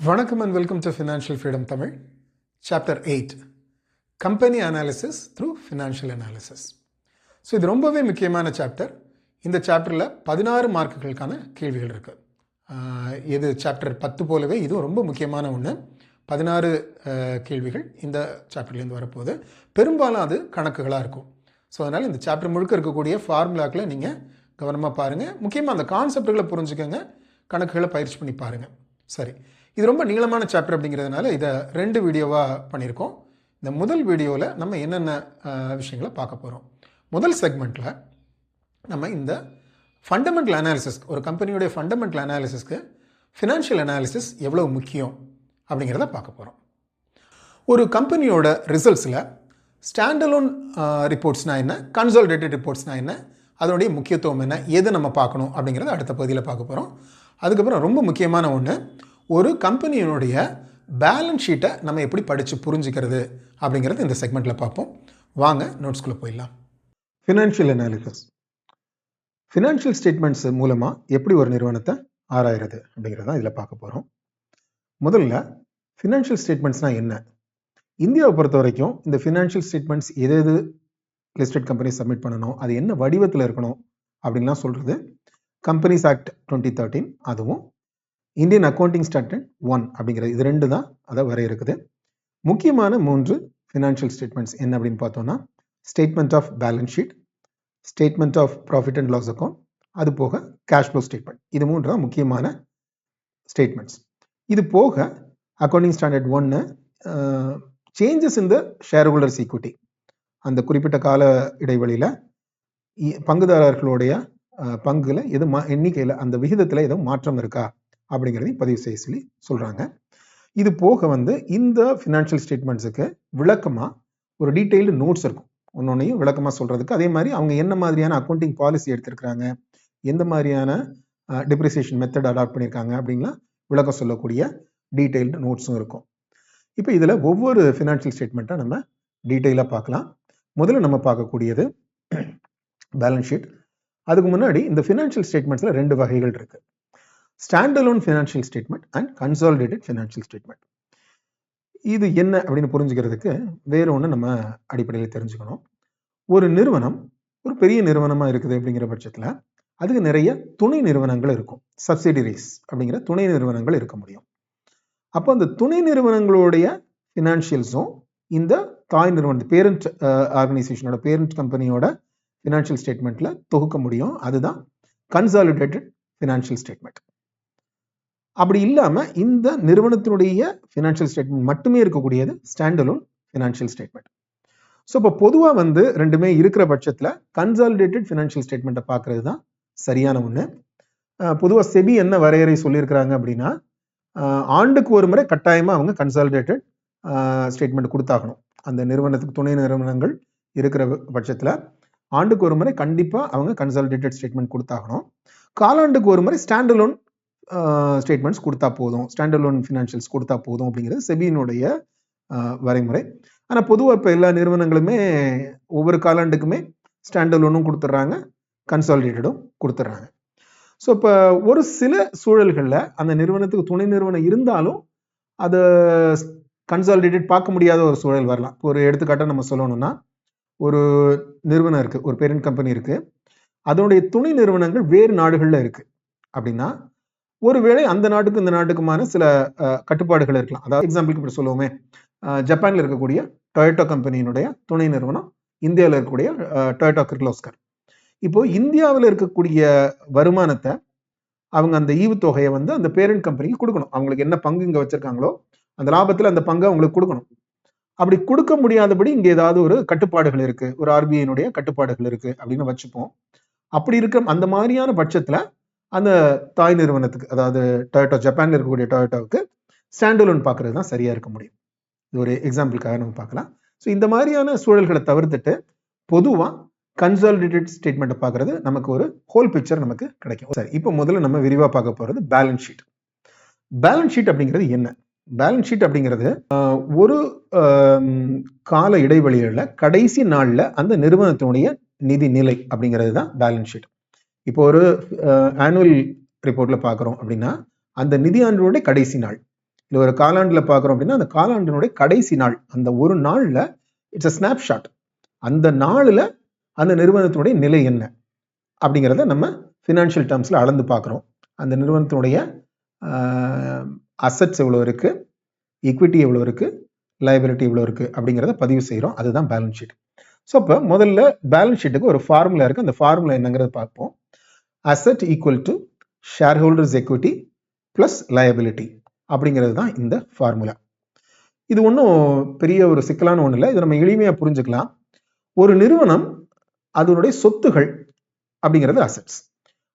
Vanakkam and welcome to Financial Freedom Tamil, Chapter 8, Company Analysis through Financial Analysis. So இது ரொம்பவே முக்கியமான chapter. இந்த சாப்டரில் 16 மார்க்குகளுக்கான கேள்விகள் இருக்குது. இது சாப்டர் 10 போலவே இதுவும் ரொம்ப முக்கியமான ஒன்று. 16 கேள்விகள் இந்த சாப்டர்லேருந்து வரப்போகுது. பெரும்பாலும் அது கணக்குகளாக இருக்கும். ஸோ அதனால் இந்த சாப்டர் முழுக்க இருக்கக்கூடிய ஃபார்முலாக்களை நீங்கள் கவனமாக பாருங்கள். முக்கியமாக அந்த கான்செப்டுகளை புரிஞ்சுக்கோங்க, கணக்குகளை பயிற்சி பண்ணி பாருங்கள். சரி, இது ரொம்ப நீளமான சாப்டர் அப்படிங்கிறதுனால இதை 2 வீடியோவாக பண்ணியிருக்கோம். இந்த முதல் வீடியோவில் நம்ம என்னென்ன விஷயங்களை பார்க்க போகிறோம். முதல் செக்மெண்ட்டில் நம்ம இந்த ஃபண்டமெண்டல் அனாலிசிஸ், ஒரு கம்பெனியுடைய ஃபண்டமெண்டல் அனாலிசிஸ்க்கு ஃபினான்ஷியல் அனாலிசிஸ் எவ்வளோ முக்கியம் அப்படிங்கிறத பார்க்க போகிறோம். ஒரு கம்பெனியோட ரிசல்ட்ஸில் ஸ்டாண்டலோன் ரிப்போர்ட்ஸ்னால் என்ன, கன்சாலிடேட்டட் ரிப்போர்ட்ஸ்னால் என்ன, அதனுடைய முக்கியத்துவம் என்ன, எது நம்ம பார்க்கணும் அப்படிங்கிறத அடுத்த பகுதியில் பார்க்க போகிறோம். அதுக்கப்புறம் ரொம்ப முக்கியமான ஒன்று, ஒரு கம்பெனியினுடைய பேலன்ஸ் ஷீட்டை நம்ம எப்படி படித்து புரிஞ்சுக்கிறது அப்படிங்கிறது இந்த செக்மெண்ட்டில் பார்ப்போம். வாங்க நோட்ஸ்குள்ளே போயிடலாம். ஃபினான்ஷியல் அனாலிசிஸ், ஃபினான்ஷியல் ஸ்டேட்மெண்ட்ஸ் மூலமாக எப்படி ஒரு நிறுவனத்தை ஆராயிறது அப்படிங்கிறதான் இதில் பார்க்க போகிறோம். முதல்ல ஃபினான்ஷியல் ஸ்டேட்மெண்ட்ஸ்னால் என்ன, இந்தியாவை பொறுத்த வரைக்கும் இந்த ஃபினான்ஷியல் ஸ்டேட்மெண்ட்ஸ் எது லிஸ்டட் கம்பெனி சப்மிட் பண்ணணும், அது என்ன வடிவத்தில் இருக்கணும் அப்படின்லாம் சொல்கிறது கம்பெனிஸ் ஆக்ட் 2013, அதுவும் இந்தியன் அக்கௌண்டிங் ஸ்டாண்டர்ட் 1 அப்படிங்கிறது, இது 2 தான் அதை வரையறுக்குது. முக்கியமான 3 ஃபினான்ஷியல் ஸ்டேட்மெண்ட்ஸ் என்ன அப்படின்னு பார்த்தோம்னா, statement of balance sheet, statement of profit and loss account, அது போக கேஷ் ஃப்ளோ ஸ்டேட்மெண்ட். இது 3 தான் முக்கியமான ஸ்டேட்மெண்ட்ஸ். இது போக accounting standard 1 changes in the share holders equity, அந்த குறிப்பிட்ட கால இடைவெளியில் பங்குதாரர்களுடைய பங்குல எது எண்ணிக்கையில் அந்த விகிதத்தில் எதுவும் மாற்றம் இருக்கா அப்படிங்கிறதையும் பதிவு செய்ய சொல்லி சொல்கிறாங்க. இது போக இந்த ஃபினான்ஷியல் ஸ்டேட்மெண்ட்ஸுக்கு விளக்கமாக ஒரு டீட்டெயில்டு நோட்ஸ் இருக்கும், ஒன்னொன்னையும் விளக்கமாக சொல்கிறதுக்கு. அதே மாதிரி அவங்க என்ன மாதிரியான அக்கௌண்டிங் பாலிசி எடுத்திருக்கிறாங்க, எந்த மாதிரியான டிப்ரிசியேஷன் மெத்தட் அடாப்ட் பண்ணியிருக்காங்க அப்படின்லாம் விளக்கம் சொல்லக்கூடிய டீட்டெயில்டு நோட்ஸும் இருக்கும். இப்போ இதில் ஒவ்வொரு ஃபினான்ஷியல் ஸ்டேட்மெண்ட்டாக நம்ம டீட்டெயிலாக பார்க்கலாம். முதல்ல நம்ம பார்க்கக்கூடியது பேலன்ஸ் ஷீட். அதுக்கு முன்னாடி இந்த ஃபினான்ஷியல் ஸ்டேட்மெண்ட்ஸில் 2 வகைகள் இருக்கு, standalone financial statement and consolidated financial statement. இது என்ன அப்படின்னு புரிஞ்சுக்கிறதுக்கு வேற ஒன்று நம்ம அடிப்படையில் தெரிஞ்சுக்கணும். ஒரு நிறுவனம் ஒரு பெரிய நிறுவனமாக இருக்குது அப்படிங்கிற பட்சத்தில் அதுக்கு நிறைய துணை நிறுவனங்கள் இருக்கும், சப்சிடரிஸ் அப்படிங்கிற துணை நிறுவனங்கள் இருக்க முடியும். அப்போ அந்த துணை நிறுவனங்களுடைய ஃபினான்ஷியல்ஸும் இந்த தாய் நிறுவனம் பேரண்ட் ஆர்கனைசேஷனோட பேரண்ட் கம்பெனியோட ஃபினான்ஷியல் ஸ்டேட்மெண்ட்ல தொகுக்க முடியும். அதுதான் கன்சாலிடேட்டட் ஃபினான்ஷியல் ஸ்டேட்மெண்ட். அப்படி இல்லாமல் இந்த நிறுவனத்தினுடைய ஃபினான்ஷியல் ஸ்டேட்மெண்ட் மட்டுமே இருக்கக்கூடியது ஸ்டாண்டலோன் ஃபினான்ஷியல் ஸ்டேட்மெண்ட். ஸோ இப்போ பொதுவாக ரெண்டுமே இருக்கிற பட்சத்தில் கன்சாலிடேட்டட் ஃபினான்ஷியல் ஸ்டேட்மெண்ட்டை பார்க்கறது தான் சரியான ஒன்று. பொதுவாக செபி என்ன வரையறை சொல்லியிருக்கிறாங்க அப்படின்னா, ஆண்டுக்கு ஒரு முறை கட்டாயமாக அவங்க கன்சாலிடேட்டட் ஸ்டேட்மெண்ட் கொடுத்தாகணும். அந்த நிறுவனத்துக்கு துணை நிறுவனங்கள் இருக்கிற பட்சத்தில் ஆண்டுக்கு ஒரு முறை கண்டிப்பாக அவங்க கன்சாலிடேட்டட் ஸ்டேட்மெண்ட் கொடுத்தாகணும். காலாண்டுக்கு ஒரு முறை ஸ்டாண்டலோன் ஸ்டேட்மெண்ட்ஸ் கொடுத்தா போதும், ஸ்டாண்டலோன் ஃபினான்ஷியல்ஸ் கொடுத்தா போதும் அப்படிங்கிறது செபியினுடைய வரைமுறை. ஆனால் பொதுவாக இப்போ எல்லா நிறுவனங்களுமே ஒவ்வொரு காலாண்டுக்குமே ஸ்டாண்டலோனும் கொடுத்துட்றாங்க, கன்சாலிடேட்டடும் கொடுத்துட்றாங்க. ஸோ இப்போ ஒரு சில சூழல்களில் அந்த நிறுவனத்துக்கு துணை நிறுவனம் இருந்தாலும் அதை கன்சாலிடேட்டட் பார்க்க முடியாத ஒரு சூழல் வரலாம். ஒரு எடுத்துக்காட்டாக நம்ம சொல்லணும்னா, ஒரு நிறுவனம் இருக்குது, ஒரு பேரண்ட் கம்பெனி இருக்குது, அதனுடைய துணை நிறுவனங்கள் வேறு நாடுகளில் இருக்குது அப்படின்னா, ஒருவேளை அந்த நாட்டுக்கு இந்த நாட்டுக்குமான சில கட்டுப்பாடுகள் இருக்கலாம். அதாவது எக்ஸாம்பிளுக்கு இப்படி சொல்லுவோமே, ஜப்பானில் இருக்கக்கூடிய டொயோட்டோ கம்பெனியினுடைய துணை நிறுவனம் இந்தியாவில் இருக்கக்கூடிய டொயோட்டோ கிர்லோஸ்கர். இப்போ இந்தியாவில் இருக்கக்கூடிய வருமானத்தை அவங்க அந்த ஈவுத்தொகையை அந்த பேரண்ட் கம்பெனிக்கு கொடுக்கணும். அவங்களுக்கு என்ன பங்கு இங்கே வச்சிருக்காங்களோ அந்த லாபத்தில் அந்த பங்கை அவங்களுக்கு கொடுக்கணும். அப்படி கொடுக்க முடியாதபடி இங்கே ஏதாவது ஒரு கட்டுப்பாடுகள் இருக்கு, ஒரு ஆர்பிஐனுடைய கட்டுப்பாடுகள் இருக்கு அப்படின்னு வச்சுப்போம். அப்படி இருக்க அந்த மாதிரியான பட்சத்தில் அந்த தாய் நிறுவனத்துக்கு, அதாவது டொயோட்டோ ஜப்பான்ல இருக்கக்கூடிய டொயோட்டோவுக்கு ஸ்டாண்டலோன் பார்க்கறது தான் சரியா இருக்க முடியும். இது ஒரு எக்ஸாம்பிளுக்காக நம்ம பார்க்கலாம். ஸோ இந்த மாதிரியான சூழல்களை தவிர்த்துட்டு பொதுவாக கன்சாலிடேட்டட் ஸ்டேட்மெண்ட்டை பார்க்கறது நமக்கு ஒரு ஹோல் பிக்சர் நமக்கு கிடைக்கும். சரி, இப்போ முதல்ல நம்ம விரிவாக பார்க்க போகிறது பேலன்ஸ் ஷீட். பேலன்ஸ் ஷீட் அப்படிங்கிறது என்ன? பேலன்ஸ் ஷீட் அப்படிங்கிறது ஒரு கால இடைவெளியில் கடைசி நாளில் அந்த நிறுவனத்தினுடைய நிதி நிலை அப்படிங்கிறது தான் பேலன்ஸ் ஷீட். இப்போ ஒரு ஆனுவல் ரிப்போர்ட்ல பார்க்குறோம் அப்படின்னா அந்த நிதி ஆண்டோட கடைசி நாள் இல்லை ஒரு காலாண்டில் பார்க்குறோம் அப்படின்னா அந்த காலாண்டினுடைய கடைசி நாள், அந்த ஒரு நாளில் இட்ஸ் அ ஸ்னாப்ஷாட். அந்த நாளில் அந்த நிறுவனத்தினுடைய நிலை என்ன அப்படிங்கிறத நம்ம ஃபினான்ஷியல் டேர்ம்ஸில் அளந்து பார்க்குறோம். அந்த நிறுவனத்தினுடைய அசட்ஸ் எவ்வளோ இருக்குது, ஈக்விட்டி எவ்வளோ இருக்குது, லைபிலிட்டி எவ்வளோ இருக்குது அப்படிங்கிறத பதிவு செய்கிறோம். அதுதான் பேலன்ஸ் ஷீட். ஸோ இப்போ முதல்ல பேலன்ஸ் ஷீட்டுக்கு ஒரு ஃபார்முலா இருக்குது. அந்த ஃபார்முலா என்னங்கிறத பார்ப்போம். Asset equal to share holders equity plus liability அப்படிங்கிறது தான் இந்த ஃபார்முலா. இது ஒன்றும் பெரிய ஒரு சிக்கலான ஒன்றும் இல்லை. இதை நம்ம எளிமையாக புரிஞ்சுக்கலாம். ஒரு நிறுவனம் அதனுடைய சொத்துகள் அப்படிங்கிறது அசட்ஸ்.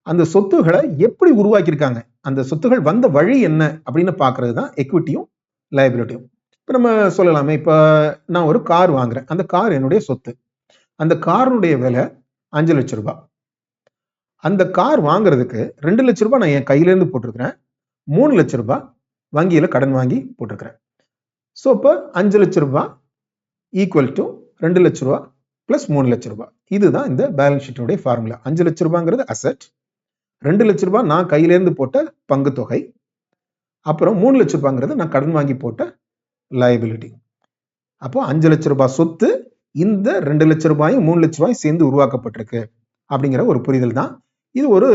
அந்த சொத்துக்களை எப்படி உருவாக்கியிருக்காங்க, அந்த சொத்துகள் வந்த வழி என்ன அப்படின்னு பார்க்கறது தான் எக்விட்டியும் லயபிலிட்டியும். இப்போ நம்ம சொல்லலாமே, இப்போ நான் ஒரு கார் வாங்குறேன். அந்த கார் என்னுடைய சொத்து. அந்த காருடைய விலை 5 லட்ச ரூபாய். அந்த கார் வாங்குறதுக்கு 2 லட்ச ரூபாய் நான் என் கையிலேருந்து போட்டிருக்கிறேன். 3 லட்ச ரூபாய் வங்கியில் கடன் வாங்கி போட்டிருக்கிறேன். ஸோ இப்போ 5 லட்ச ரூபாய் ஈக்குவல் டு 2 லட்ச ரூபாய் பிளஸ் 3 லட்ச ரூபாய். இதுதான் இந்த பேலன்ஸ் ஷீட்டோடைய ஃபார்முலா. 5 லட்ச ரூபாங்கிறது அசட், 2 லட்ச ரூபாய் நான் கையிலேருந்து போட்ட பங்கு தொகை, அப்புறம் 3 லட்ச ரூபாங்கிறது நான் கடன் வாங்கி போட்ட லயபிலிட்டி. அப்போ 5 லட்ச ரூபாய் சொத்து இந்த 2 லட்ச ரூபாயும் 3 லட்ச ரூபாயும் சேர்ந்து உருவாக்கப்பட்டிருக்கு அப்படிங்கிற ஒரு புரிதல் தான். இது ஒரு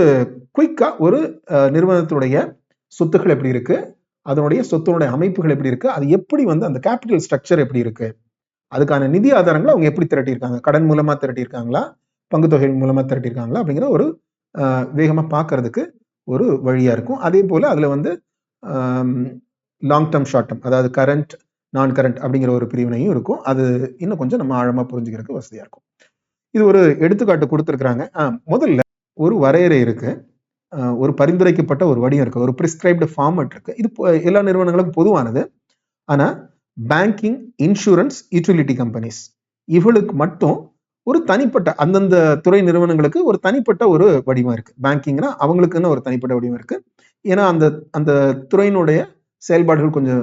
குயிக்கா ஒரு நிறுவனத்துடைய சொத்துக்கள் எப்படி இருக்கு, அதனுடைய சொத்துடைய அமைப்புகள் எப்படி இருக்கு, அது எப்படி வந்து அந்த கேபிட்டல் ஸ்ட்ரக்சர் எப்படி இருக்கு, அதுக்கான நிதி ஆதாரங்களை அவங்க எப்படி திரட்டியிருக்காங்க, கடன் மூலமா திரட்டியிருக்காங்களா, பங்கு தொகைகள் மூலமா திரட்டியிருக்காங்களா அப்படிங்கிற ஒரு வேகமா பார்க்கறதுக்கு ஒரு வழியா இருக்கும். அதே போல அதுல வந்து லாங் டேர்ம் ஷார்ட் டேர்ம், அதாவது கரண்ட் நான் கரண்ட் அப்படிங்கிற ஒரு பிரிவினையும் இருக்கும். அது இன்னும் கொஞ்சம் நம்ம ஆழமா புரிஞ்சுக்கிறதுக்கு வசதியா இருக்கும். இது ஒரு எடுத்துக்காட்டு கொடுத்துருக்குறாங்க. முதல்ல ஒரு வரையறை இருக்கு, ஒரு பரிந்துரைக்கப்பட்ட ஒரு வடிவம் இருக்கு, ஒரு பிரிஸ்கிரைப்டு ஃபார்மட் இருக்கு. இது எல்லா நிறுவனங்களுக்கும் பொதுவானது. ஆனா பேங்கிங், இன்சூரன்ஸ், யூட்டிலிட்டி கம்பெனிஸ் இவளுக்கு மட்டும் ஒரு தனிப்பட்ட அந்தந்த துறை நிறுவனங்களுக்கு ஒரு தனிப்பட்ட ஒரு வடிவம் இருக்கு. பேங்கிங்னா அவங்களுக்குன்னு ஒரு தனிப்பட்ட வடிவம் இருக்கு. ஏன்னா அந்த அந்த துறையினுடைய செயல்பாடுகள் கொஞ்சம்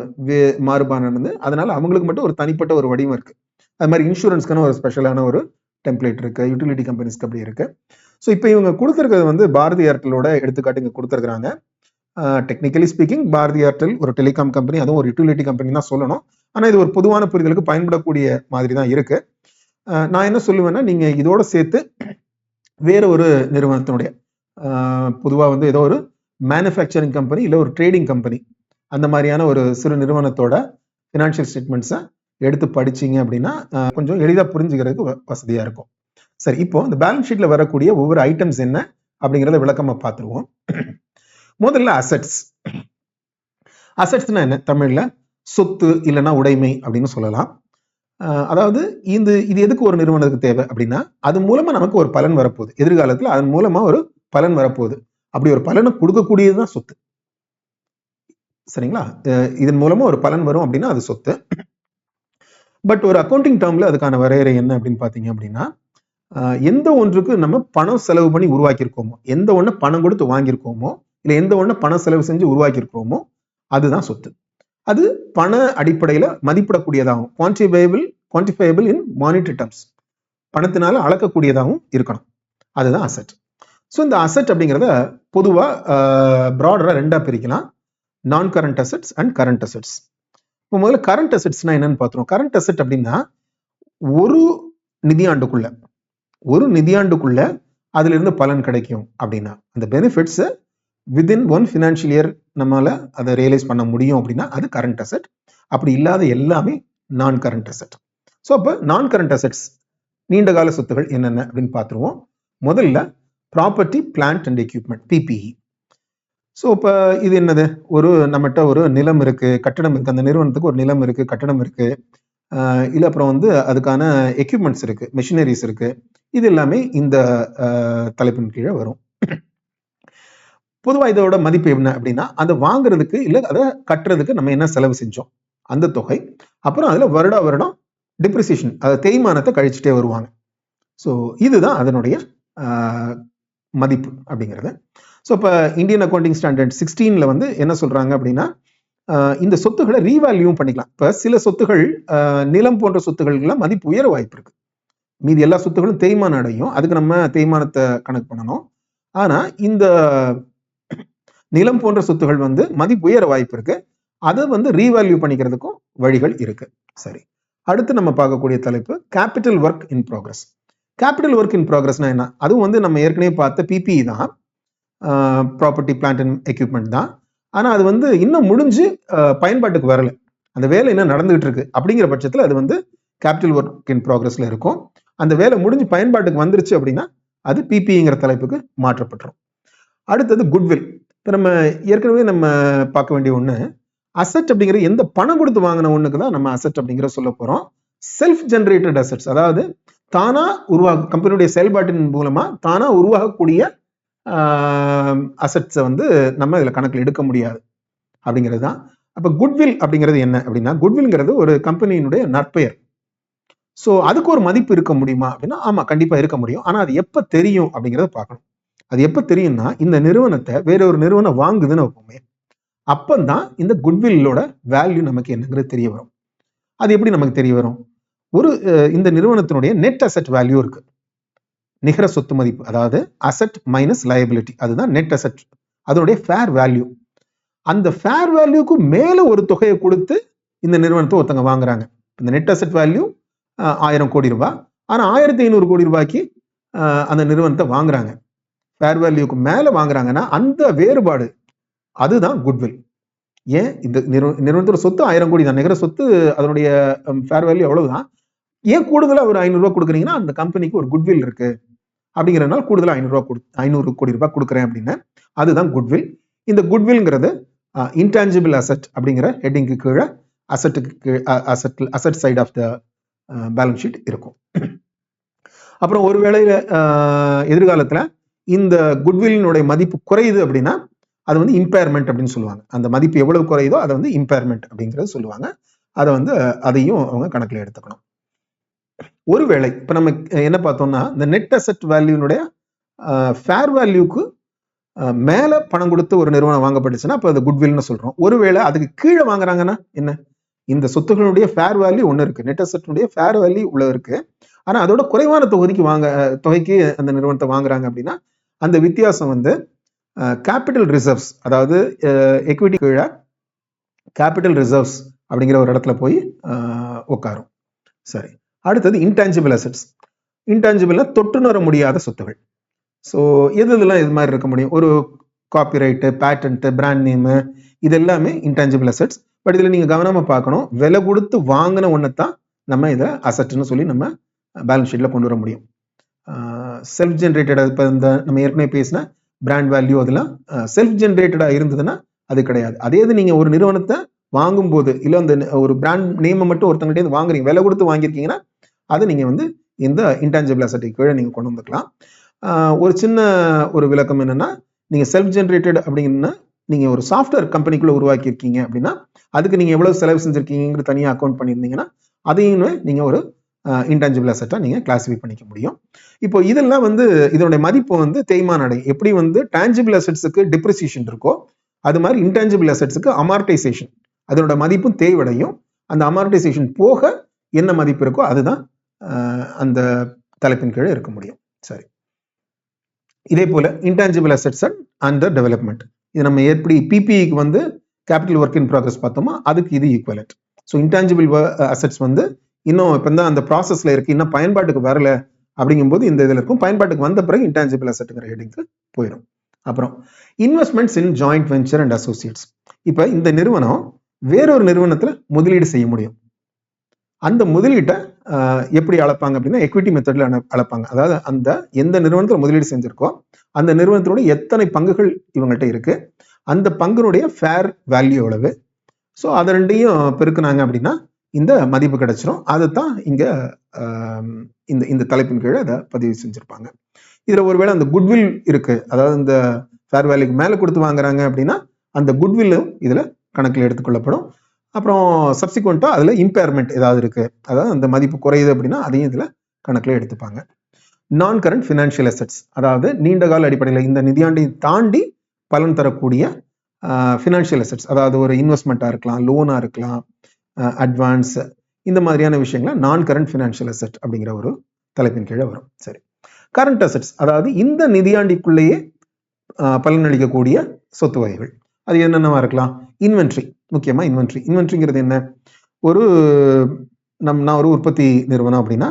மாறுபாடானது, அதனால அவங்களுக்கு மட்டும் ஒரு தனிப்பட்ட ஒரு வடிவம் இருக்கு. அது மாதிரி இன்சூரன்ஸ்க்கான ஒரு ஸ்பெஷலான ஒரு டெம்ப்ளேட் இருக்கு, யூட்டிலிட்டி கம்பெனிஸ்க்கு அப்படி இருக்கு. ஸோ இப்போ இவங்க கொடுத்துருக்கிறது வந்து பாரதி ஏர்டெலோட எடுத்துக்காட்டு இங்கே கொடுத்துருக்குறாங்க. டெக்னிக்கலி ஸ்பீக்கிங் பாரதி ஏர்டெல் ஒரு டெலிகாம் கம்பெனி, அதுவும் ஒரு யூட்டிலிட்டி கம்பெனி தான் சொல்லணும். ஆனால் இது ஒரு பொதுவான புரிதலுக்கு பயன்படக்கூடிய மாதிரி தான் இருக்கு. நான் என்ன சொல்லுவேன்னா, நீங்க இதோட சேர்த்து வேற ஒரு நிறுவனத்தினுடைய பொதுவாக வந்து ஏதோ ஒரு மேனுஃபேக்சரிங் கம்பெனி இல்லை ஒரு ட்ரேடிங் கம்பெனி அந்த மாதிரியான ஒரு சிறு நிறுவனத்தோட ஃபினான்ஷியல் ஸ்டேட்மெண்ட்ஸை எடுத்து படிச்சீங்க அப்படின்னா கொஞ்சம் எளிதாக புரிஞ்சுக்கிறதுக்கு வசதியாக இருக்கும். சரி, இப்போ இந்த பேலன்ஸ் ஷீட்ல வரக்கூடிய ஒவ்வொரு ஐட்டம்ஸ் என்ன அப்படிங்கிறத விளக்கமா பார்த்துருவோம். முதல்ல அசட்ஸ். அசட்ஸ்னா என்ன? தமிழ்ல சொத்து இல்லைன்னா உடைமை அப்படின்னு சொல்லலாம். அதாவது இது எதுக்கு ஒரு நிறுவனத்துக்கு தேவை அப்படின்னா, அது மூலமா நமக்கு ஒரு பலன் வரப்போகுது, எதிர்காலத்தில் அதன் மூலமா ஒரு பலன் வரப்போகுது. அப்படி ஒரு பலனை கொடுக்கக்கூடியதுதான் சொத்து. சரிங்களா? இதன் மூலமா ஒரு பலன் வரும் அப்படின்னா அது சொத்து. பட் ஒரு அக்கௌண்டிங் டேர்ம்ல அதுக்கான வரையறை என்ன அப்படின்னு பாத்தீங்க அப்படின்னா, எந்த ஒன்றுக்கு நம்ம பணம் செலவு பண்ணி உருவாக்கியிருக்கோமோ, எந்த ஒண்ணு பணம் கொடுத்து வாங்கியிருக்கோமோ, இல்லை எந்த ஒண்ணு பணம் செலவு செஞ்சு உருவாக்கியிருக்கோமோ அதுதான் சொத்து. அது பண அடிப்படையில மதிப்பிடக்கூடியதாகும், குவான்டிஃபைபிள் இன் மானிட்டரி டேர்ம்ஸ், பணத்தினால அளக்கக்கூடியதாகவும் இருக்கணும். அதுதான் அசட். ஸோ இந்த அசட் அப்படிங்கிறத பொதுவா ப்ராடரா ரெண்டா பிரிக்கலாம், நான் current assets and current assets. இப்போ முதல்ல கரண்ட் அசட்ஸ்னா என்னன்னு பார்த்துருவோம். கரண்ட் அசட் அப்படின்னா ஒரு நிதியாண்டுக்குள்ள அதுல இருந்து பலன் கிடைக்கும் அப்படின்னா, அந்த benefits within one financial year நம்மளால அதை ரியலைஸ் பண்ண முடியும் அப்படின்னா அது கரண்ட் அசட். அப்படி இல்லாத எல்லாமே நான் கரண்ட் அசட். ஸோ அப்போ நான் கரண்ட் அசட்ஸ் நீண்ட கால சொத்துகள் என்னென்ன அப்படின்னு பார்த்துருவோம். முதல்ல property, plant and equipment, PPE. So இப்போ இது என்னது? நம்மகிட்ட ஒரு நிலம் இருக்கு, கட்டடம் இருக்கு, அந்த நிறுவனத்துக்கு ஒரு நிலம் இருக்கு, கட்டடம் இருக்கு, இல்லை அப்புறம் வந்து அதுக்கான எக்யூப்மெண்ட்ஸ் இருக்கு, மெஷினரிஸ் இருக்கு. இது எல்லாமே இந்த தலைப்பின் கீழே வரும். பொதுவாக இதோட மதிப்பு என்ன அப்படின்னா, அதை வாங்குறதுக்கு இல்லை அதை கட்டுறதுக்கு நம்ம என்ன செலவு செஞ்சோம் அந்த தொகை, அப்புறம் அதுல வருடம் டிப்ரிசியேஷன், அதை தேய்மானத்தை கழிச்சுட்டே வருவாங்க. ஸோ இதுதான் அதனுடைய மதிப்பு அப்படிங்கிறது. ஸோ இப்போ இந்தியன் அக்கௌண்டிங் ஸ்டாண்டர்ட் 16ல வந்து என்ன சொல்றாங்க அப்படின்னா, இந்த சொத்துக்களை ரீவேல்யூவும் பண்ணிக்கலாம். இப்போ சில சொத்துகள், நிலம் போன்ற சொத்துக்கள்லாம் மதிப்பு உயர வாய்ப்பு இருக்கு, மீதி எல்லா சொத்துக்களும் தேய்மானம் அடையும், அதுக்கு நம்ம தேய்மானத்தை கணக்கு பண்ணணும். ஆனா இந்த நிலம் போன்ற சொத்துகள் வந்து மதிப்பு உயர வாய்ப்பு இருக்கு, அதை வந்து ரீவேல்யூ பண்ணிக்கிறதுக்கும் வழிகள் இருக்கு. சரி, அடுத்து நம்ம பார்க்கக்கூடிய தலைப்பு capital work in progress. Capital work in ப்ராக்ரஸ்னா என்ன? அதுவும் வந்து நம்ம ஏற்கனவே பார்த்த பிபிஇ தான், ப்ராப்பர்ட்டி பிளான்ட் அண்ட் எக்யூப்மெண்ட் தான். ஆனால் அது வந்து இன்னும் முடிஞ்சு பயன்பாட்டுக்கு வரல, அந்த வேலை இன்னும் நடந்துகிட்டு இருக்கு. அப்படிங்கிற பட்சத்தில் அது வந்து கேபிட்டல் ஒர்க் இன் ப்ராக்ரஸ்ல இருக்கும். அந்த வேலை முடிஞ்சு பயன்பாட்டுக்கு வந்துருச்சு அப்படின்னா அது பிபிஇங்கிற தலைப்புக்கு மாற்றப்பட்டுரும். அடுத்தது குட்வில். இப்போ நம்ம ஏற்கனவே நம்ம பார்க்க வேண்டிய ஒன்று, அசெட் அப்படிங்கிற எந்த பணம் கொடுத்து வாங்கின ஒண்ணுக்கு தான் நம்ம அசெட் அப்படிங்கிற சொல்ல போறோம். செல்ஃப் ஜெனரேட்டட் அசெட்ஸ், அதாவது தானா கம்பெனியுடைய செயல்பாட்டின் மூலமா தானா உருவாகக்கூடிய அசெட்ஸை வந்து நம்ம இதில் கணக்கில் எடுக்க முடியாது அப்படிங்கிறது தான். அப்போ குட்வில் அப்படிங்கிறது என்ன அப்படின்னா, குட்வில்ங்கிறது ஒரு கம்பெனியினுடைய நற்பெயர். ஸோ அதுக்கு ஒரு மதிப்பு இருக்க முடியுமா அப்படின்னா, ஆமா, கண்டிப்பா இருக்க முடியும். ஆனா அது எப்ப தெரியும் அப்படிங்கிறத பார்க்கணும். அது எப்ப தெரியும்னா, இந்த நிறுவனத்தை வேற ஒரு நிறுவனம் வாங்குதுன்னு வைப்போமே, அப்பந்தான் இந்த குட்வில்லோட வேல்யூ நமக்கு என்னங்கிறது தெரிய வரும். அது எப்படி நமக்கு தெரிய வரும்? இந்த நிறுவனத்தினுடைய நெட் அசெட் வேல்யூ இருக்கு, நிகர சொத்து மதிப்பு, அதாவது அசெட் மைனஸ் லயபிலிட்டி, அதுதான் நெட் அசெட், அதனுடைய ஃபேர் வேல்யூ. அந்த ஃபேர் வேல்யூக்கு மேல ஒரு தொகையை கொடுத்து இந்த நிறுவனத்தை ஒருத்தங்க வாங்குறாங்க. இந்த நெட் அசெட் வேல்யூ 1000 கோடி ரூபாய், ஆனா 1500 கோடி ரூபாய்க்கு அந்த நிறுவனத்தை வாங்குறாங்க. ஃபேர் வேல்யூக்கு மேல வாங்குறாங்கன்னா அந்த வேறுபாடு அதுதான் குட்வில். ஏன்? இந்த நிறுவனத்தோட சொத்து 1000 கோடி தான், நிகர சொத்து அதனுடைய ஃபேர் வேல்யூ அவ்வளவுதான். ஏன் கூடுதலா ஒரு 500 ரூபாய் கொடுக்குறீங்கன்னா, அந்த கம்பெனிக்கு ஒரு குட்வில் இருக்கு அப்படிங்கிறதுனால கூடுதலா 500 கோடி ரூபாய் கொடுக்குறேன் அப்படின்னு, அதுதான் குட்வில். இந்த குட்வில்ங்கிறது இன்டான்ஜிபிள் அசெட் அப்படிங்கிற ஹெட்டிங்க்கு கீழே asset side of the balance sheet இருக்கும். அப்புறம் ஒருவேளை எதிர்காலத்தில் இந்த குட்வில்லினுடைய மதிப்பு குறையுது அப்படின்னா அது வந்து இம்பேர்மெண்ட் அப்படின்னு சொல்லுவாங்க. அந்த மதிப்பு எவ்வளவு குறையுதோ அதை வந்து இம்பேர்மெண்ட் அப்படிங்கிறது சொல்லுவாங்க. அதை வந்து அதையும் அவங்க கணக்கில் எடுத்துக்கணும். ஒருவேளை இப்போ நம்ம என்ன பார்த்தோம்னா, இந்த நெட் அசெட் வேல்யூனுடைய ஃபேர் வேல்யூக்கு மேல பணம் கொடுத்து ஒரு நிறுவனம் வாங்கப்பட்டுச்சுன்னா அப்போ அது குட்வில்னு சொல்றோம். ஒருவேளை அதுக்கு கீழே வாங்குறாங்கன்னா என்ன? இந்த சொத்துக்களுடைய ஃபேர் வேல்யூ ஒன்று இருக்கு, நெட் அசெட்னுடைய ஃபேர் வேல்யூ உள்ள இருக்கு, ஆனா அதோட குறைவான தொகைக்கு அந்த நிறுவனத்தை வாங்குறாங்க அப்படின்னா அந்த வித்தியாசம் வந்து கேபிட்டல் ரிசர்வ்ஸ், அதாவது எக்விட்டி கீழே கேபிட்டல் ரிசர்வ்ஸ் அப்படிங்கிற ஒரு இடத்துல போய் உட்காரும். சரி, அடுத்தது இன்டான்ஜிபிள் அசெட்ஸ். இன்டான்ஜிபிள்னா தொட்டுணர முடியாத சொத்துகள். ஸோ இதெல்லாம் இது மாதிரி இருக்க முடியும். ஒரு காப்பிரைட்டு, பேட்டன்ட், பிராண்ட் நேமு, இது எல்லாமே இன்டான்ஜிபிள் அசெட்ஸ். பட் இதில் நீங்கள் கவனமாக பார்க்கணும், விலை கொடுத்து வாங்கின ஒன்று தான் நம்ம இதை அசெட்னு சொல்லி நம்ம பேலன்ஸ் ஷீட்டில் கொண்டு வர முடியும். செல்ஃப் ஜென்ரேட்டட், இப்போ இந்த நம்ம ஏற்கனவே பேசின பிராண்ட் வேல்யூ அதெல்லாம் செல்ஃப் ஜென்ரேட்டடாக இருந்ததுன்னா அது கிடையாது. அதே இது நீங்கள் ஒரு நிறுவனத்தை வாங்கும்போது இல்லை அந்த ஒரு பிராண்ட் நேமை மட்டும் ஒருத்தங்கிட்டே வாங்குறீங்க, விலை கொடுத்து வாங்கியிருக்கீங்கன்னா அதை நீங்கள் வந்து இந்த இன்டான்ஜிபிள் அசெட்டுக்கு கீழே நீங்கள் கொண்டு வந்துக்கலாம். ஒரு சின்ன ஒரு விளக்கம் என்னன்னா, நீங்கள் செல்ஃப் ஜென்ரேட்டட் அப்படிங்கன்னா நீங்கள் ஒரு சாஃப்ட்வேர் கம்பெனிக்குள்ளே உருவாக்கியிருக்கீங்க அப்படின்னா அதுக்கு நீங்கள் எவ்வளவு செலவு செஞ்சுருக்கீங்கிற தனியாக அக்கௌண்ட் பண்ணியிருந்தீங்கன்னா அதையுமே நீங்கள் ஒரு இன்டான்ஜிபிள் அசெட்டாக நீங்கள் கிளாஸிஃபை பண்ணிக்க முடியும். இப்போ இதெல்லாம் வந்து இதனுடைய மதிப்பு வந்து தேய்மானம் அடையும். எப்படி வந்து டான்ஜிபிள் அசெட்ஸுக்கு டிப்ரிசியேஷன் இருக்கோ அது மாதிரி இன்டான்ஜிபிள் அசெட்ஸுக்கு அமார்டைசேஷன், அதனோட மதிப்பும் தேய்வடையும். அந்த அமார்டைசேஷன் போக என்ன மதிப்பு இருக்கோ அதுதான் அந்த தலைப்பின் கீழே இருக்க முடியும். சரி, இதே போல இன்டான்ஜிபிள் அசெட்ஸ் அண்டர் டெவலப்மெண்ட், இது நம்ம எப்படி பிபிஇக்கு வந்து கேபிட்டல் ஒர்க் இன் ப்ராக்ரஸ் பார்த்தோமா, அதுக்கு இது ஈக்குவலண்ட். ஸோ இன்டான்ஜிபிள் அசெட்ஸ் வந்து இன்னும் இப்போ தான் அந்த ப்ராசஸ்ல இருக்கு, இன்னும் பயன்பாட்டுக்கு வரல அப்படிங்கும்போது இந்த இதில் இருக்கும். பயன்பாட்டுக்கு வந்த பிறகு இன்டான்ஜிபிள் அசெட்டுங்கிற ஹெட்டிங்க்கு போயிடும். அப்புறம் investments in joint venture and associates. இப்போ இந்த நிறுவனம் வேறொரு நிறுவனத்தில் முதலீடு செய்ய முடியும். அந்த முதலீட்டை எப்படி அளப்பாங்க அப்படின்னா எக்விட்டி மெத்தட்ல அளப்பாங்க. அதாவது அந்த எந்த நிறுவனத்தில் முதலீடு செஞ்சிருக்கோ அந்த நிறுவனத்தினுடைய எத்தனை பங்குகள் இவங்கள்ட்ட இருக்கு, அந்த பங்குனுடைய ஃபேர் வேல்யூ எவ்வளவு, ஸோ அதை ரெண்டையும் பெருக்குனாங்க அப்படின்னா இந்த மதிப்பு கிடைச்சிரும். அதுதான் இங்க இந்த தலைப்பின் கீழே அதை பதிவு செஞ்சிருப்பாங்க. இதுல ஒருவேளை அந்த குட்வில் இருக்கு, அதாவது இந்த ஃபேர் வேல்யூக்கு மேல கொடுத்து வாங்குறாங்க அப்படின்னா அந்த குட்வில்லும் இதுல கணக்கில் எடுத்துக்கொள்ளப்படும். அப்புறம் சப்சிக்வெண்டா அதுல இம்பேர்மெண்ட் ஏதாவது இருக்கு, அதாவது அந்த மதிப்பு குறையுது அப்படின்னா அதையும் இதுல கணக்கில் எடுத்துப்பாங்க. நான் கரண்ட் ஃபினான்ஷியல் அசெட்ஸ், அதாவது நீண்ட கால அடிப்படையில் இந்த நிதியாண்டை தாண்டி பலன் தரக்கூடிய ஃபினான்ஷியல் அசெட்ஸ், அதாவது ஒரு இன்வெஸ்ட்மெண்ட்டா இருக்கலாம், லோனா இருக்கலாம், அட்வான்ஸ், இந்த மாதிரியான விஷயங்களை நான் கரண்ட் ஃபினான்ஷியல் அசெட் அப்படிங்கிற ஒரு தலைப்பின் கீழே வரும். சரி, கரண்ட் அசெட்ஸ், அதாவது இந்த நிதியாண்டிக்குள்ளேயே பலனளிக்கக்கூடிய சொத்து வகைகள். அது என்னென்னவா இருக்கலாம்? இன்வென்ட்ரி, முக்கியமா இன்வென்ட்ரிங்கிறது என்ன? ஒரு நான் ஒரு உற்பத்தி நிறுவனம் அப்படின்னா,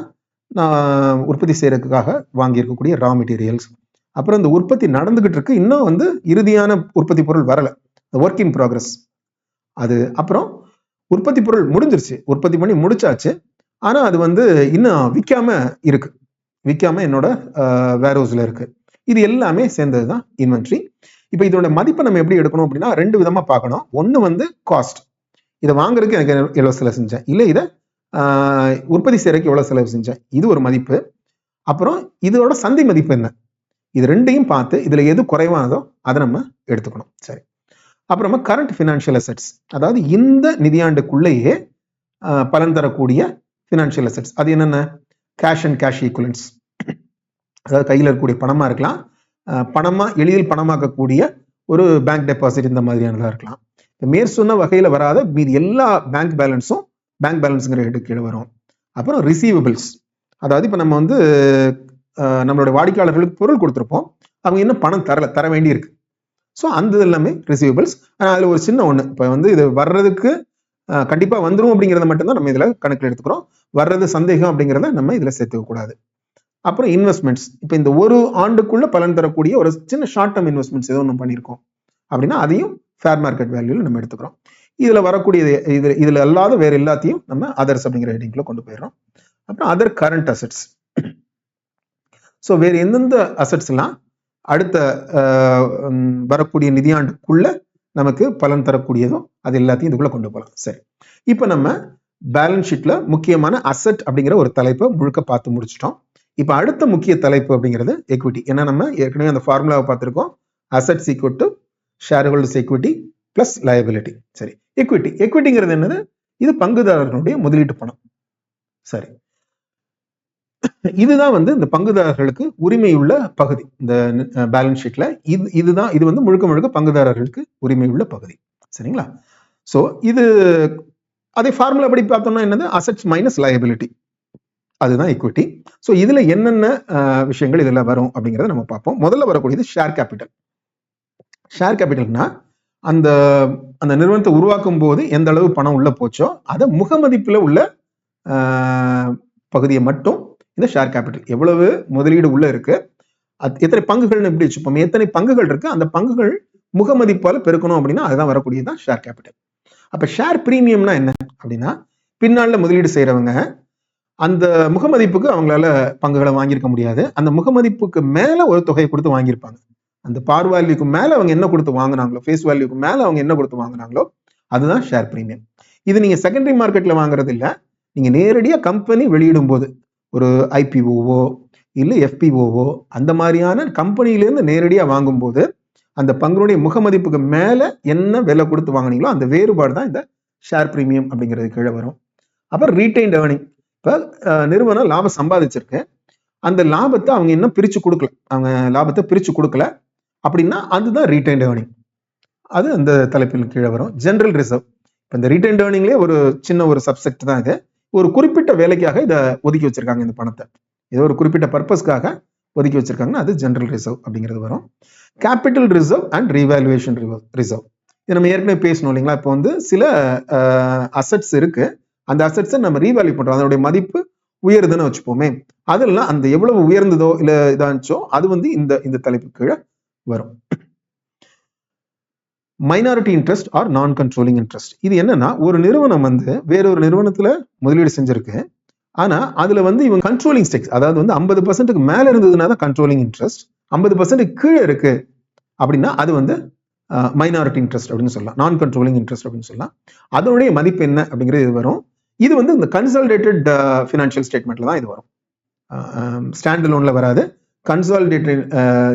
நான் உற்பத்தி செய்யறதுக்காக வாங்கியிருக்கக்கூடிய ரா மெட்டீரியல்ஸ், அப்புறம் இந்த உற்பத்தி நடந்துகிட்டு இருக்கு, இன்னும் வந்து இறுதியான உற்பத்தி பொருள் வரல, ஒர்க் இன் ப்ராக்ரஸ் அது. அப்புறம் உற்பத்தி பொருள் முடிஞ்சிருச்சு, உற்பத்தி பண்ணி முடிச்சாச்சு, ஆனா அது வந்து இன்னும் விற்காம என்னோட வேர்ஹவுஸ்ல இருக்கு. இது எல்லாமே சேர்ந்தது தான் இன்வென்ட்ரி. இப்போ இதோட மதிப்பை நம்ம எப்படி எடுக்கணும் அப்படின்னா 2 விதமா பார்க்கணும். ஒன்று வந்து காஸ்ட், இதை வாங்குறதுக்கு எனக்கு எவ்வளவு செலவு செஞ்சேன், இல்லை இதை உற்பத்தி செய்யறதுக்கு எவ்வளவு செலவு செஞ்சேன், இது ஒரு மதிப்பு. அப்புறம் இதோட சந்தை மதிப்பு என்ன, இது ரெண்டையும் பார்த்து இதுல எது குறைவானதோ அதை நம்ம எடுத்துக்கணும். சரி, அப்புறமா கரண்ட் ஃபினான்ஷியல் அசெட்ஸ், அதாவது இந்த நிதியாண்டுக்குள்ளேயே பலன் தரக்கூடிய ஃபினான்ஷியல் அசெட்ஸ். அது என்னென்ன? கேஷ் அண்ட் கேஷ் ஈக்குவலன்ஸ், அதாவது கையில் இருக்கக்கூடிய பணமா இருக்கலாம், எளிதில் பணமாக்கக்கூடிய ஒரு பேங்க் டெபாசிட், இந்த மாதிரியானதாக இருக்கலாம். மேற் சொன்ன வகையில வராத மீதி எல்லா பேங்க் பேலன்ஸும் பேங்க் பேலன்ஸுங்கிற ஹெட் கீழே வரும். அப்புறம் ரிசீவபிள்ஸ், அதாவது இப்போ நம்ம வந்து நம்மளோட வாடிக்கையாளர்களுக்கு பொருள் கொடுத்துருப்போம், அவங்க இன்னும் பணம் தர வேண்டி இருக்கு. ஸோ அந்த எல்லாமே ரிசீவபிள்ஸ். ஆனால் அதில் ஒரு சின்ன ஒன்று, இப்போ வந்து இது வர்றதுக்கு கண்டிப்பாக வந்துடும் அப்படிங்கிறத மட்டும்தான் நம்ம இதில் கணக்கில் எடுத்துக்கிறோம். வர்றது சந்தேகம் அப்படிங்கிறத நம்ம இதில் சேர்த்துக்க கூடாது. அப்புறம் இன்வெஸ்ட்மெண்ட்ஸ், இப்போ இந்த ஒரு ஆண்டுக்குள்ள பலன் தரக்கூடிய ஒரு சின்ன ஷார்ட் டேர்ம் இன்வெஸ்ட்மெண்ட்ஸ் ஏதோ ஒன்று பண்ணியிருக்கோம் அப்படின்னா அதையும் ஃபேர் மார்க்கெட் வேல்யூல நம்ம எடுத்துக்கிறோம். இதில் வரக்கூடிய இதில் அல்லாத வேறு எல்லாத்தையும் நம்ம அதர்ஸ் அப்படிங்கிற ஹெட்டிங்ல கொண்டு போயிடுறோம். அப்புறம் அதர் கரண்ட் அசெட்ஸ். ஸோ வேறு எந்தெந்த அசெட்ஸ் எல்லாம் அடுத்த வரக்கூடிய நிதியாண்டுக்குள்ள நமக்கு பலன் தரக்கூடியதோ அது எல்லாத்தையும் இதுக்குள்ள கொண்டு போகலாம். சரி, இப்போ நம்ம பேலன்ஸ் ஷீட்ல முக்கியமான அசெட் அப்படிங்கிற ஒரு தலைப்பை முழுக்க பார்த்து முடிச்சிட்டோம். இப்போ அடுத்த முக்கிய தலைப்பு அப்படிங்கிறது எக்விட்டி. ஏன்னா நம்ம ஏற்கனவே அந்த ஃபார்முலாவை பார்த்துருக்கோம், assets equal to share holders equity plus liability. சரி, எக்விட்டிங்கிறது என்னது? இது பங்குதாரர்களுடைய முதலீட்டு பணம். சரி, இதுதான் வந்து இந்த பங்குதாரர்களுக்கு உரிமை உள்ள பகுதி இந்த பேலன்ஸ் ஷீட்ல. இது வந்து முழுக்க பங்குதாரர்களுக்கு உரிமை உள்ள பகுதி. சரிங்களா? ஸோ இது அதே ஃபார்முலா படி பார்த்தோம்னா என்னது? அசெட்ஸ் மைனஸ் லயபிலிட்டி, அதுதான் ஈக்விட்டி. ஸோ இதுல என்னென்ன விஷயங்கள் இதுல வரும் அப்படிங்கிறத நம்ம பார்ப்போம். முதல்ல வரக்கூடியது ஷேர் கேபிட்டல். ஷேர் கேபிட்டல்னா அந்த நிறுவனத்தை உருவாக்கும் போது எந்த அளவு பணம் உள்ள போச்சோ அதை முகமதிப்புல உள்ள பகுதியை மட்டும் இந்த ஷேர் கேபிட்டல், எவ்வளவு முதலீடு உள்ள இருக்கு, எத்தனை பங்குகள்னு எப்படி வச்சுப்போம், எத்தனை பங்குகள் இருக்கு, அந்த பங்குகள் முகமதிப்பால பெருக்கணும் அப்படின்னா அதுதான் வரக்கூடியதுதான் ஷேர் கேபிட்டல். அப்ப ஷேர் பிரீமியம்னா என்ன அப்படின்னா, பின்னால முதலீடு செய்யறவங்க அந்த முகமதிப்புக்கு அவங்களால பங்குகளை வாங்கியிருக்க முடியாது, அந்த முகமதிப்புக்கு மேல ஒரு தொகையை கொடுத்து வாங்கியிருப்பாங்க. அந்த பார் வேல்யூக்கு மேல அவங்க என்ன கொடுத்து வாங்கினாங்களோ, ஃபேஸ் வேல்யூக்கு மேல அவங்க என்ன கொடுத்து வாங்கினாங்களோ அதுதான் ஷேர் பிரீமியம். இது நீங்க செகண்டரி மார்க்கெட்ல வாங்குறது இல்ல, நீங்க நேரடியா கம்பெனி வெளியிடும் போது ஒரு ஐபிஓவோ இல்ல எஃபிஓவோ அந்த மாதிரியான கம்பெனியிலேருந்து நேரடியா வாங்கும் போது அந்த பங்குடைய முகமதிப்புக்கு மேல என்ன விலை கொடுத்து வாங்கினீங்களோ அந்த வேறுபாடு தான் இந்த ஷேர் பிரீமியம் அப்படிங்கிறது கீழே வரும். அப்புறம் ரீடைன்ட் ஏர்னிங், இப்ப நிறுவனம் லாபம் சம்பாதிச்சிருக்கு, அந்த லாபத்தை அவங்க இன்னும் பிரிச்சு கொடுக்கல அப்படின்னா அதுதான் ரீடைன்ட் ஏர்னிங், அது அந்த தலைப்பில் கீழே வரும். ஜெனரல் ரிசர்வ், இப்போ இந்த ரீடைன்ட் ஏர்னிங்லேயே ஒரு சின்ன ஒரு சப்செக்ட் தான் இது. ஒரு குறிப்பிட்ட வேலைக்காக இதை ஒதுக்கி வச்சிருக்காங்க, இந்த பணத்தை ஏதோ ஒரு குறிப்பிட்ட பர்பஸ்க்காக ஒதுக்கி வச்சிருக்காங்கன்னா அது ஜெனரல் ரிசர்வ் அப்படிங்கிறது வரும். Capital reserve and revaluation reserve, இது நம்ம ஏற்கனவே பேசணும் இல்லைங்களா? இப்போ வந்து சில அசெட்ஸ் இருக்கு, அந்த அசெட்ஸை நம்ம ரீவேல்யூ பண்றோம், அதனுடைய மதிப்பு உயருதுன்னு வச்சுப்போமே, அதெல்லாம் அந்த எவ்வளவு உயர்ந்ததோ இல்ல இதாச்சோ அது வந்து இந்த தலைப்பு கீழே வரும். மைனாரிட்டி இன்ட்ரெஸ்ட் ஆர் நான் கண்ட்ரோலிங் இன்ட்ரெஸ்ட், இது என்னன்னா ஒரு நிறுவனம் வந்து வேறொரு நிறுவனத்துல முதலீடு செஞ்சிருக்கு, ஆனா அதுல வந்து இவங்க கண்ட்ரோலிங் ஸ்டேக்ஸ், அதாவது வந்து 50% மேல இருந்ததுன்னா தான் கண்ட்ரோலிங் இன்ட்ரெஸ்ட், 50% கீழே இருக்கு அப்படின்னா அது வந்து மைனாரிட்டி இன்ட்ரெஸ்ட் அப்படின்னு சொல்லலாம், நான் கண்ட்ரோலிங் இன்ட்ரெஸ்ட் அப்படின்னு சொல்லலாம். அதனுடைய மதிப்பு என்ன அப்படிங்கிறது இது வரும். இது வந்து இந்த கன்சாலிடேட்டட் ஃபினான்ஷியல் ஸ்டேட்மெண்ட்ல தான் இது வரும், ஸ்டாண்ட் அலோன்ல வராது. கன்சாலிடேட்டட்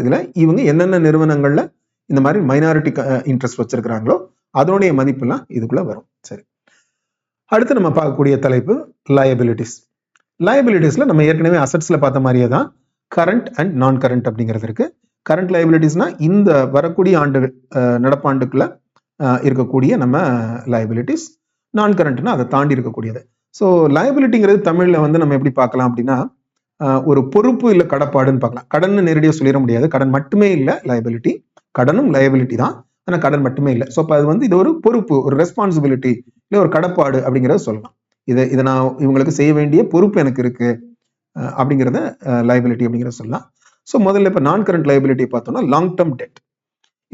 இதுல இவங்க என்னென்ன நிறுவனங்கள்ல இந்த மாதிரி மைனாரிட்டி இன்ட்ரெஸ்ட் வச்சிருக்கிறாங்களோ அதனுடைய மதிப்புலாம் இதுக்குள்ள வரும். சரி, அடுத்து நம்ம பார்க்கக்கூடிய தலைப்பு லயபிலிட்டிஸ். லயபிலிட்டிஸ்ல நம்ம ஏற்கனவே அசெட்ஸ்ல பார்த்த மாதிரியே தான் கரண்ட் அண்ட் நான் கரண்ட் அப்படிங்கிறது இருக்கு. கரண்ட் லயபிலிட்டிஸ்னா இந்த வரக்கூடிய ஆண்டுகள் நடப்பாண்டுக்குள்ள இருக்கக்கூடிய நம்ம லயபிலிட்டிஸ். நான் கரண்ட்னா அதை தாண்டி இருக்கக்கூடியது. ஸோ லயபிலிட்டிங்கிறது தமிழ்ல வந்து நம்ம எப்படி பார்க்கலாம் அப்படின்னா ஒரு பொறுப்பு இல்லை கடப்பாடுன்னு பார்க்கலாம். கடன் நேரடியாக சொல்லிட முடியாது, கடன் மட்டுமே இல்லை லயபிலிட்டி, கடனும் லயபிலிட்டி தான். ஆனால் கடன் மட்டுமே இல்லை. ஸோ அப்போ அது வந்து இது ஒரு பொறுப்பு, ஒரு ரெஸ்பான்சிபிலிட்டி, இல்லை ஒரு கடப்பாடு அப்படிங்கிறத சொல்லலாம். இதை நான் இவங்களுக்கு செய்ய வேண்டிய பொறுப்பு எனக்கு இருக்கு அப்படிங்கிறத லைபிலிட்டி அப்படிங்கிறத சொல்லலாம். ஸோ முதல்ல இப்போ நான் கரண்ட் லைபிலிட்டி பார்த்தோம்னா லாங் டேர்ம் டெட்.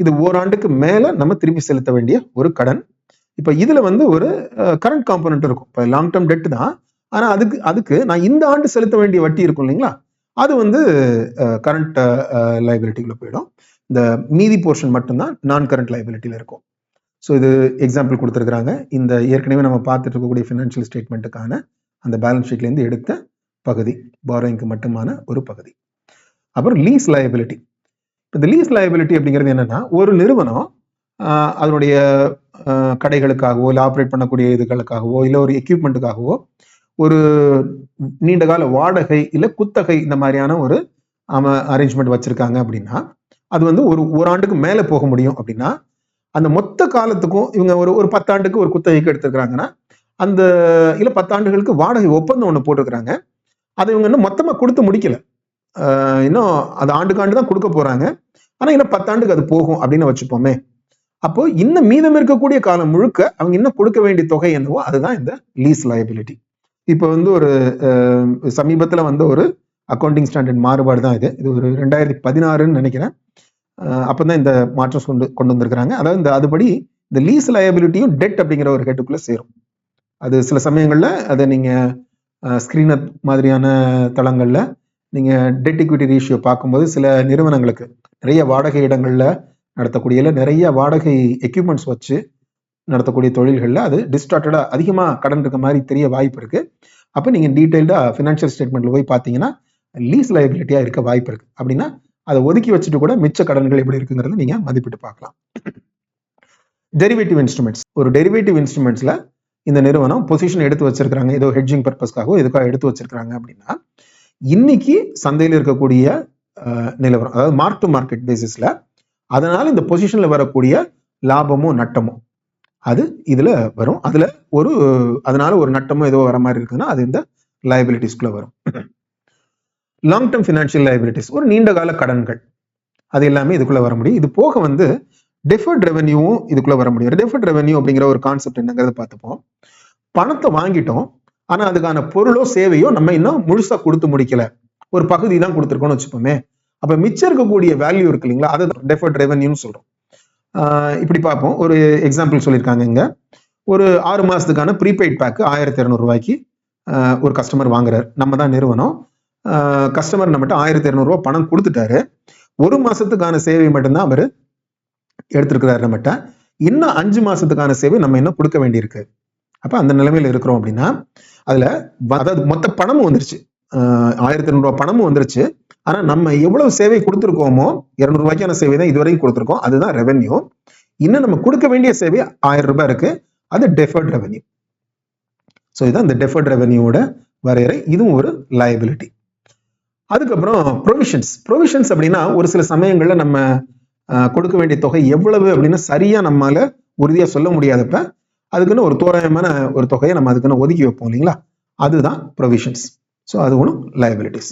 இது ஓராண்டுக்கு மேலே நம்ம திருப்பி செலுத்த வேண்டிய ஒரு கடன். இப்போ இதில் வந்து ஒரு கரண்ட் காம்பனண்ட் இருக்கும். இப்போ லாங் டேர்ம் டெட் தான், ஆனால் அதுக்கு நான் இந்த ஆண்டு செலுத்த வேண்டிய வட்டி இருக்கும் இல்லைங்களா, அது வந்து கரண்ட் லைபிலிட்டிக்குள்ள போயிடும். இந்த மீதி போர்ஷன் மட்டும்தான் நான் கரண்ட் லைபிலிட்டியில் இருக்கும். ஸோ இது எக்ஸாம்பிள் கொடுத்துருக்குறாங்க. இந்த ஏற்கனவே நம்ம பார்த்துட்டு இருக்கக்கூடிய ஃபினான்ஷியல் ஸ்டேட்மெண்ட்டுக்கான அந்த பேலன்ஸ் ஷீட்லேருந்து எடுத்த பகுதி, பாரோயிங்க்கு மட்டுமான ஒரு பகுதி. அப்புறம் லீஸ் லயபிலிட்டி. இந்த லீஸ் லயபிலிட்டி அப்படிங்கிறது என்னன்னா, ஒரு நிறுவனம் அதனுடைய கடைகளுக்காகவோ இல்லை ஆப்ரேட் பண்ணக்கூடிய இதுகளுக்காகவோ இல்லை ஒரு எக்யூப்மெண்ட்டுக்காகவோ ஒரு நீண்ட கால வாடகை இல்லை குத்தகை இந்த மாதிரியான ஒரு அரேஞ்ச்மெண்ட் வச்சிருக்காங்க அப்படின்னா, அது வந்து ஒரு ஆண்டுக்கு மேலே போக முடியும். அப்படின்னா அந்த மொத்த காலத்துக்கும் இவங்க ஒரு 10 ஆண்டுக்கு ஒரு குத்தகைக்கு எடுத்துருக்காங்கன்னா, அந்த இல்லை 10 ஆண்டுகளுக்கு வாடகை ஒப்பந்தம் ஒன்று போட்டிருக்கிறாங்க. அதை இவங்க இன்னும் மொத்தமாக கொடுத்து முடிக்கல. இன்னும் அது ஆண்டுக்கு தான் கொடுக்க போறாங்க. ஆனால் இன்னும் 10 ஆண்டுக்கு அது போகும் அப்படின்னு வச்சுப்போமே. அப்போ இன்னும் மீதம் இருக்கக்கூடிய காலம் முழுக்க அவங்க இன்னும் கொடுக்க வேண்டிய தொகை என்னவோ அதுதான் இந்த லீஸ் லயபிலிட்டி. இப்போ வந்து ஒரு சமீபத்தில் வந்து ஒரு அக்கௌண்டிங் ஸ்டாண்டர்ட் மாறுபாடு தான் இது ஒரு 2016ன்னு நினைக்கிறேன். அப்பதான் இந்த மாற்றம் கொண்டு வந்திருக்கிறாங்க. அதாவது அதுபடி இந்த லீஸ் லயபிலிட்டியும் டெட் அப்படிங்கிற ஒரு ஹெட்டுக்குள்ள சேரும். அது சில சமயங்கள்ல அதை நீங்க ஸ்கிரீனர் மாதிரியான தளங்கள்ல நீங்க டெட் ஈக்விட்டி ரேஷியோ பார்க்கும்போது சில நிறுவனங்களுக்கு நிறைய வாடகை இடங்கள்ல நடத்தக்கூடிய நிறைய வாடகை எக்யூப்மெண்ட்ஸ் வச்சு நடத்தக்கூடிய தொழில்கள்ல அது டிஸ்டார்டடா அதிகமா கடன் இருக்க மாதிரி தெரிய வாய்ப்பு இருக்கு. அப்ப நீங்க டீடைல்டா ஃபினான்ஷியல் ஸ்டேட்மெண்ட்ல போய் பார்த்தீங்கன்னா லீஸ் லயபிலிட்டியா இருக்க வாய்ப்பு இருக்கு. அப்படின்னா அதை ஒதுக்கி வச்சுட்டு கூட மிச்ச கடன்கள் எப்படி இருக்குங்கிறத நீங்க மதிப்பிட்டு பார்க்கலாம். Derivative instruments. ஒரு டெரிவேட்டிவ் இன்ஸ்ட்ருமெண்ட்ஸ்ல இந்த நிறுவனம் பொசிஷன் எடுத்து வச்சிருக்காங்க, ஏதோ ஹெட்ஜிங் பர்பஸ்க்காகவோ எதுக்காக எடுத்து வச்சிருக்காங்க அப்படின்னா, இன்னைக்கு சந்தையில் இருக்கக்கூடிய நிலவரம், அதாவது மார்க் டு மார்க்கெட் பேசிஸ்ல, அதனால இந்த பொசிஷன்ல வரக்கூடிய லாபமோ நட்டமோ அது இதுல வரும். அதுல அதனால ஒரு நட்டமோ ஏதோ வர மாதிரி இருக்குன்னா அது இந்த லயபிலிட்டிஸ்குள்ள வரும். லாங் டேர்ம் ஃபினான்ஷியல் லயபிலிட்டிஸ், ஒரு நீண்ட கால கடன்கள், அது எல்லாமே இதுக்குள்ள வர முடியும். இது போக வந்து டெஃபர்ட் ரெவென்யூவும் இதுக்குள்ள வர முடியும். டெஃபர்ட் ரெவென்யூ அப்படிங்கிற ஒரு கான்செப்ட் என்னங்கிறத பார்த்துப்போம். பணத்தை வாங்கிட்டோம், ஆனா அதுக்கான பொருளோ சேவையோ நம்ம இன்னும் முழுசா கொடுத்து முடிக்கல, ஒரு பகுதி தான் கொடுத்துருக்கோம்னு வச்சுப்போமே. அப்ப மிச்சம் இருக்கக்கூடிய வேல்யூ இருக்கு இல்லைங்களா, அதை டெஃபர்ட் ரெவென்யூன்னு சொல்றோம். இப்படி பார்ப்போம். ஒரு எக்ஸாம்பிள் சொல்லியிருக்காங்க இங்க. ஒரு 6 மாசத்துக்கான ப்ரீபெய்ட் பேக் 1200 ரூபாய்க்கு ஒரு கஸ்டமர் வாங்குறாரு. நம்ம தான் நிறுவனம். கஸ்டமர் நம்மகிட்ட 1200 ரூபாய் பணம் கொடுத்துட்டாரு. 1 மாசத்துக்கான சேவை மட்டும்தான் அவர் எடுத்திருக்கிறாரு நம்மகிட்ட. இன்னும் 5 மாசத்துக்கான சேவை நம்ம இன்னும் கொடுக்க வேண்டியிருக்கு. அப்ப அந்த நிலைமையில இருக்கிறோம் அப்படின்னா அதுல அதாவது மொத்த பணமும் வந்துருச்சு, 1200 ரூபாய் பணமும் வந்துருச்சு. ஆனா நம்ம எவ்வளவு சேவை கொடுத்துருக்கோமோ 200 ரூபாய்க்கான சேவை தான் இதுவரைக்கும் கொடுத்துருக்கோம், அதுதான் ரெவென்யூ. இன்னும் நம்ம கொடுக்க வேண்டிய சேவை 1000 ரூபாய் இருக்கு, அது டெஃபர்ட் ரெவென்யூ. ஸோ இதுதான் இந்த டெஃபர்ட் ரெவென்யூவோட வரையறை. இதுவும் ஒரு லயபிலிட்டி. அதுக்கப்புறம் ப்ரொவிஷன்ஸ் அப்படின்னா ஒரு சில சமயங்கள்ல நம்ம கொடுக்க வேண்டிய தொகை எவ்வளவு அப்படின்னு சரியா நம்மளால உறுதியா சொல்ல முடியாதப்ப அதுக்குன்னு ஒரு தோராயமான ஒரு தொகையை நம்ம அதுக்குன்னு ஒதுக்கி வைப்போம் இல்லைங்களா, அதுதான் ப்ரொவிஷன்ஸ். ஸோ அது ஒன்றும் லயபிலிட்டிஸ்.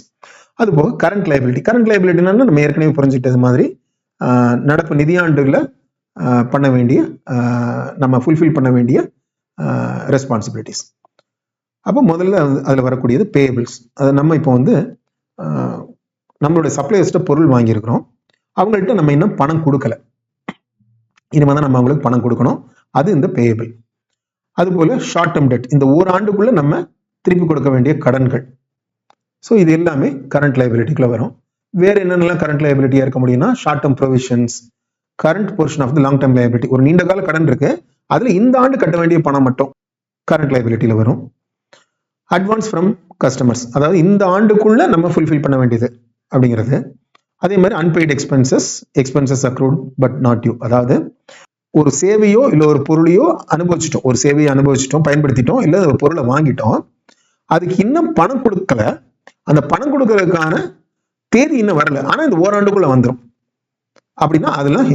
அது போக கரண்ட் லைபிலிட்டினா நம்ம ஏற்கனவே புரிஞ்சுக்கிட்டது மாதிரி நடப்பு நிதியாண்டுல பண்ண வேண்டிய நம்ம ஃபுல்ஃபில் பண்ண வேண்டிய ரெஸ்பான்சிபிலிட்டிஸ். அப்போ முதல்ல அதில் வரக்கூடியது பேயபிள்ஸ். அதை நம்ம இப்போ வந்து நம்மளுடைய சப்ளையர்ஸ்ட்ட பொருள் வாங்கியிருக்கிறோம், அவங்கள்ட்ட நம்ம இன்னும் பணம் கொடுக்கல, இனிமேல் தான் நம்ம அவங்களுக்கு பணம் கொடுக்கணும், அது இந்த பேயபிள். அதுபோல ஷார்ட் டேர்ம் டெட், இந்த ஓராண்டுக்குள்ள நம்ம திருப்பி கொடுக்க வேண்டிய கடன்கள். ஸோ இது எல்லாமே கரண்ட் லைபிலிட்டிக்குள்ள வரும். வேற என்னென்னலாம் கரண்ட் லைபிலிட்டியா இருக்க முடியும்னா short term provisions, current portion of the long term liability, ஒரு நீண்ட கால கடன் இருக்கு, அதுல இந்த ஆண்டு கட்ட வேண்டிய பணம் மட்டும் கரண்ட் லைபிலிட்டியில வரும். அட்வான்ஸ் ஃப்ரம் கஸ்டமர்ஸ், அதாவது இந்த ஆண்டுக்குள்ள நம்ம ஃபுல்ஃபில் பண்ண வேண்டியது அப்படிங்கிறது. அதே மாதிரி unpaid expenses accrued but not due, அதாவது ஒரு சேவையோ இல்லை ஒரு பொருளையோ அனுபவிச்சிட்டோம், ஒரு சேவையை அனுபவிச்சிட்டோம், பயன்படுத்திட்டோம், இல்லை ஒரு பொருளை வாங்கிட்டோம், அதுக்கு இன்னும் பணம் கொடுக்கல, அந்த பணம் கொடுக்கறதுக்கான தேதி இன்னும் வரல, ஆனா இந்த ஓராண்டுக்குள்ள வந்துடும் அப்படின்னா அதெல்லாம்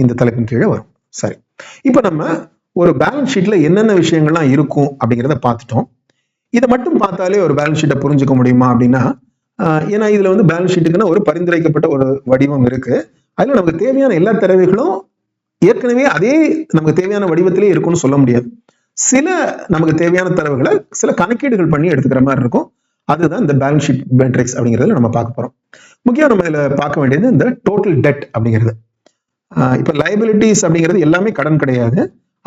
இந்த தலைப்பின் கீழே வரும். சரி, இப்போ நம்ம ஒரு பேலன்ஸ் ஷீட்ல என்னென்ன விஷயங்கள்லாம் இருக்கும் அப்படிங்கிறத பார்த்துட்டோம். இதை மட்டும் பார்த்தாலே ஒரு பேலன்ஸ் ஷீட்டை புரிஞ்சுக்க முடியுமா அப்படின்னா, ஏன்னா இதுல வந்து பேலன்ஸ் ஷீட்டுக்குன்னு ஒரு பரிந்துரைக்கப்பட்ட ஒரு வடிவம் இருக்கு, அதுல நமக்கு தேவையான எல்லா தரவுகளும் ஏற்கனவே அதே நமக்கு தேவையான வடிவத்திலே இருக்கும்னு சொல்ல முடியாது. சில நமக்கு தேவையான தரவுகளை சில கணக்கீடுகள் பண்ணி எடுத்துக்கிற மாதிரி இருக்கும். அதுதான் இந்த பேலன்ஸ் ஷீட் மேட்ரிக்ஸ் அப்படிங்கிறதுல நம்ம பார்க்க போறோம். முக்கியம் நம்ம இதில் பார்க்க வேண்டியது இந்த டோட்டல் டெட் அப்படிங்கிறது. இப்போ லைபிலிட்டிஸ் அப்படிங்கிறது எல்லாமே கடன் கிடையாது.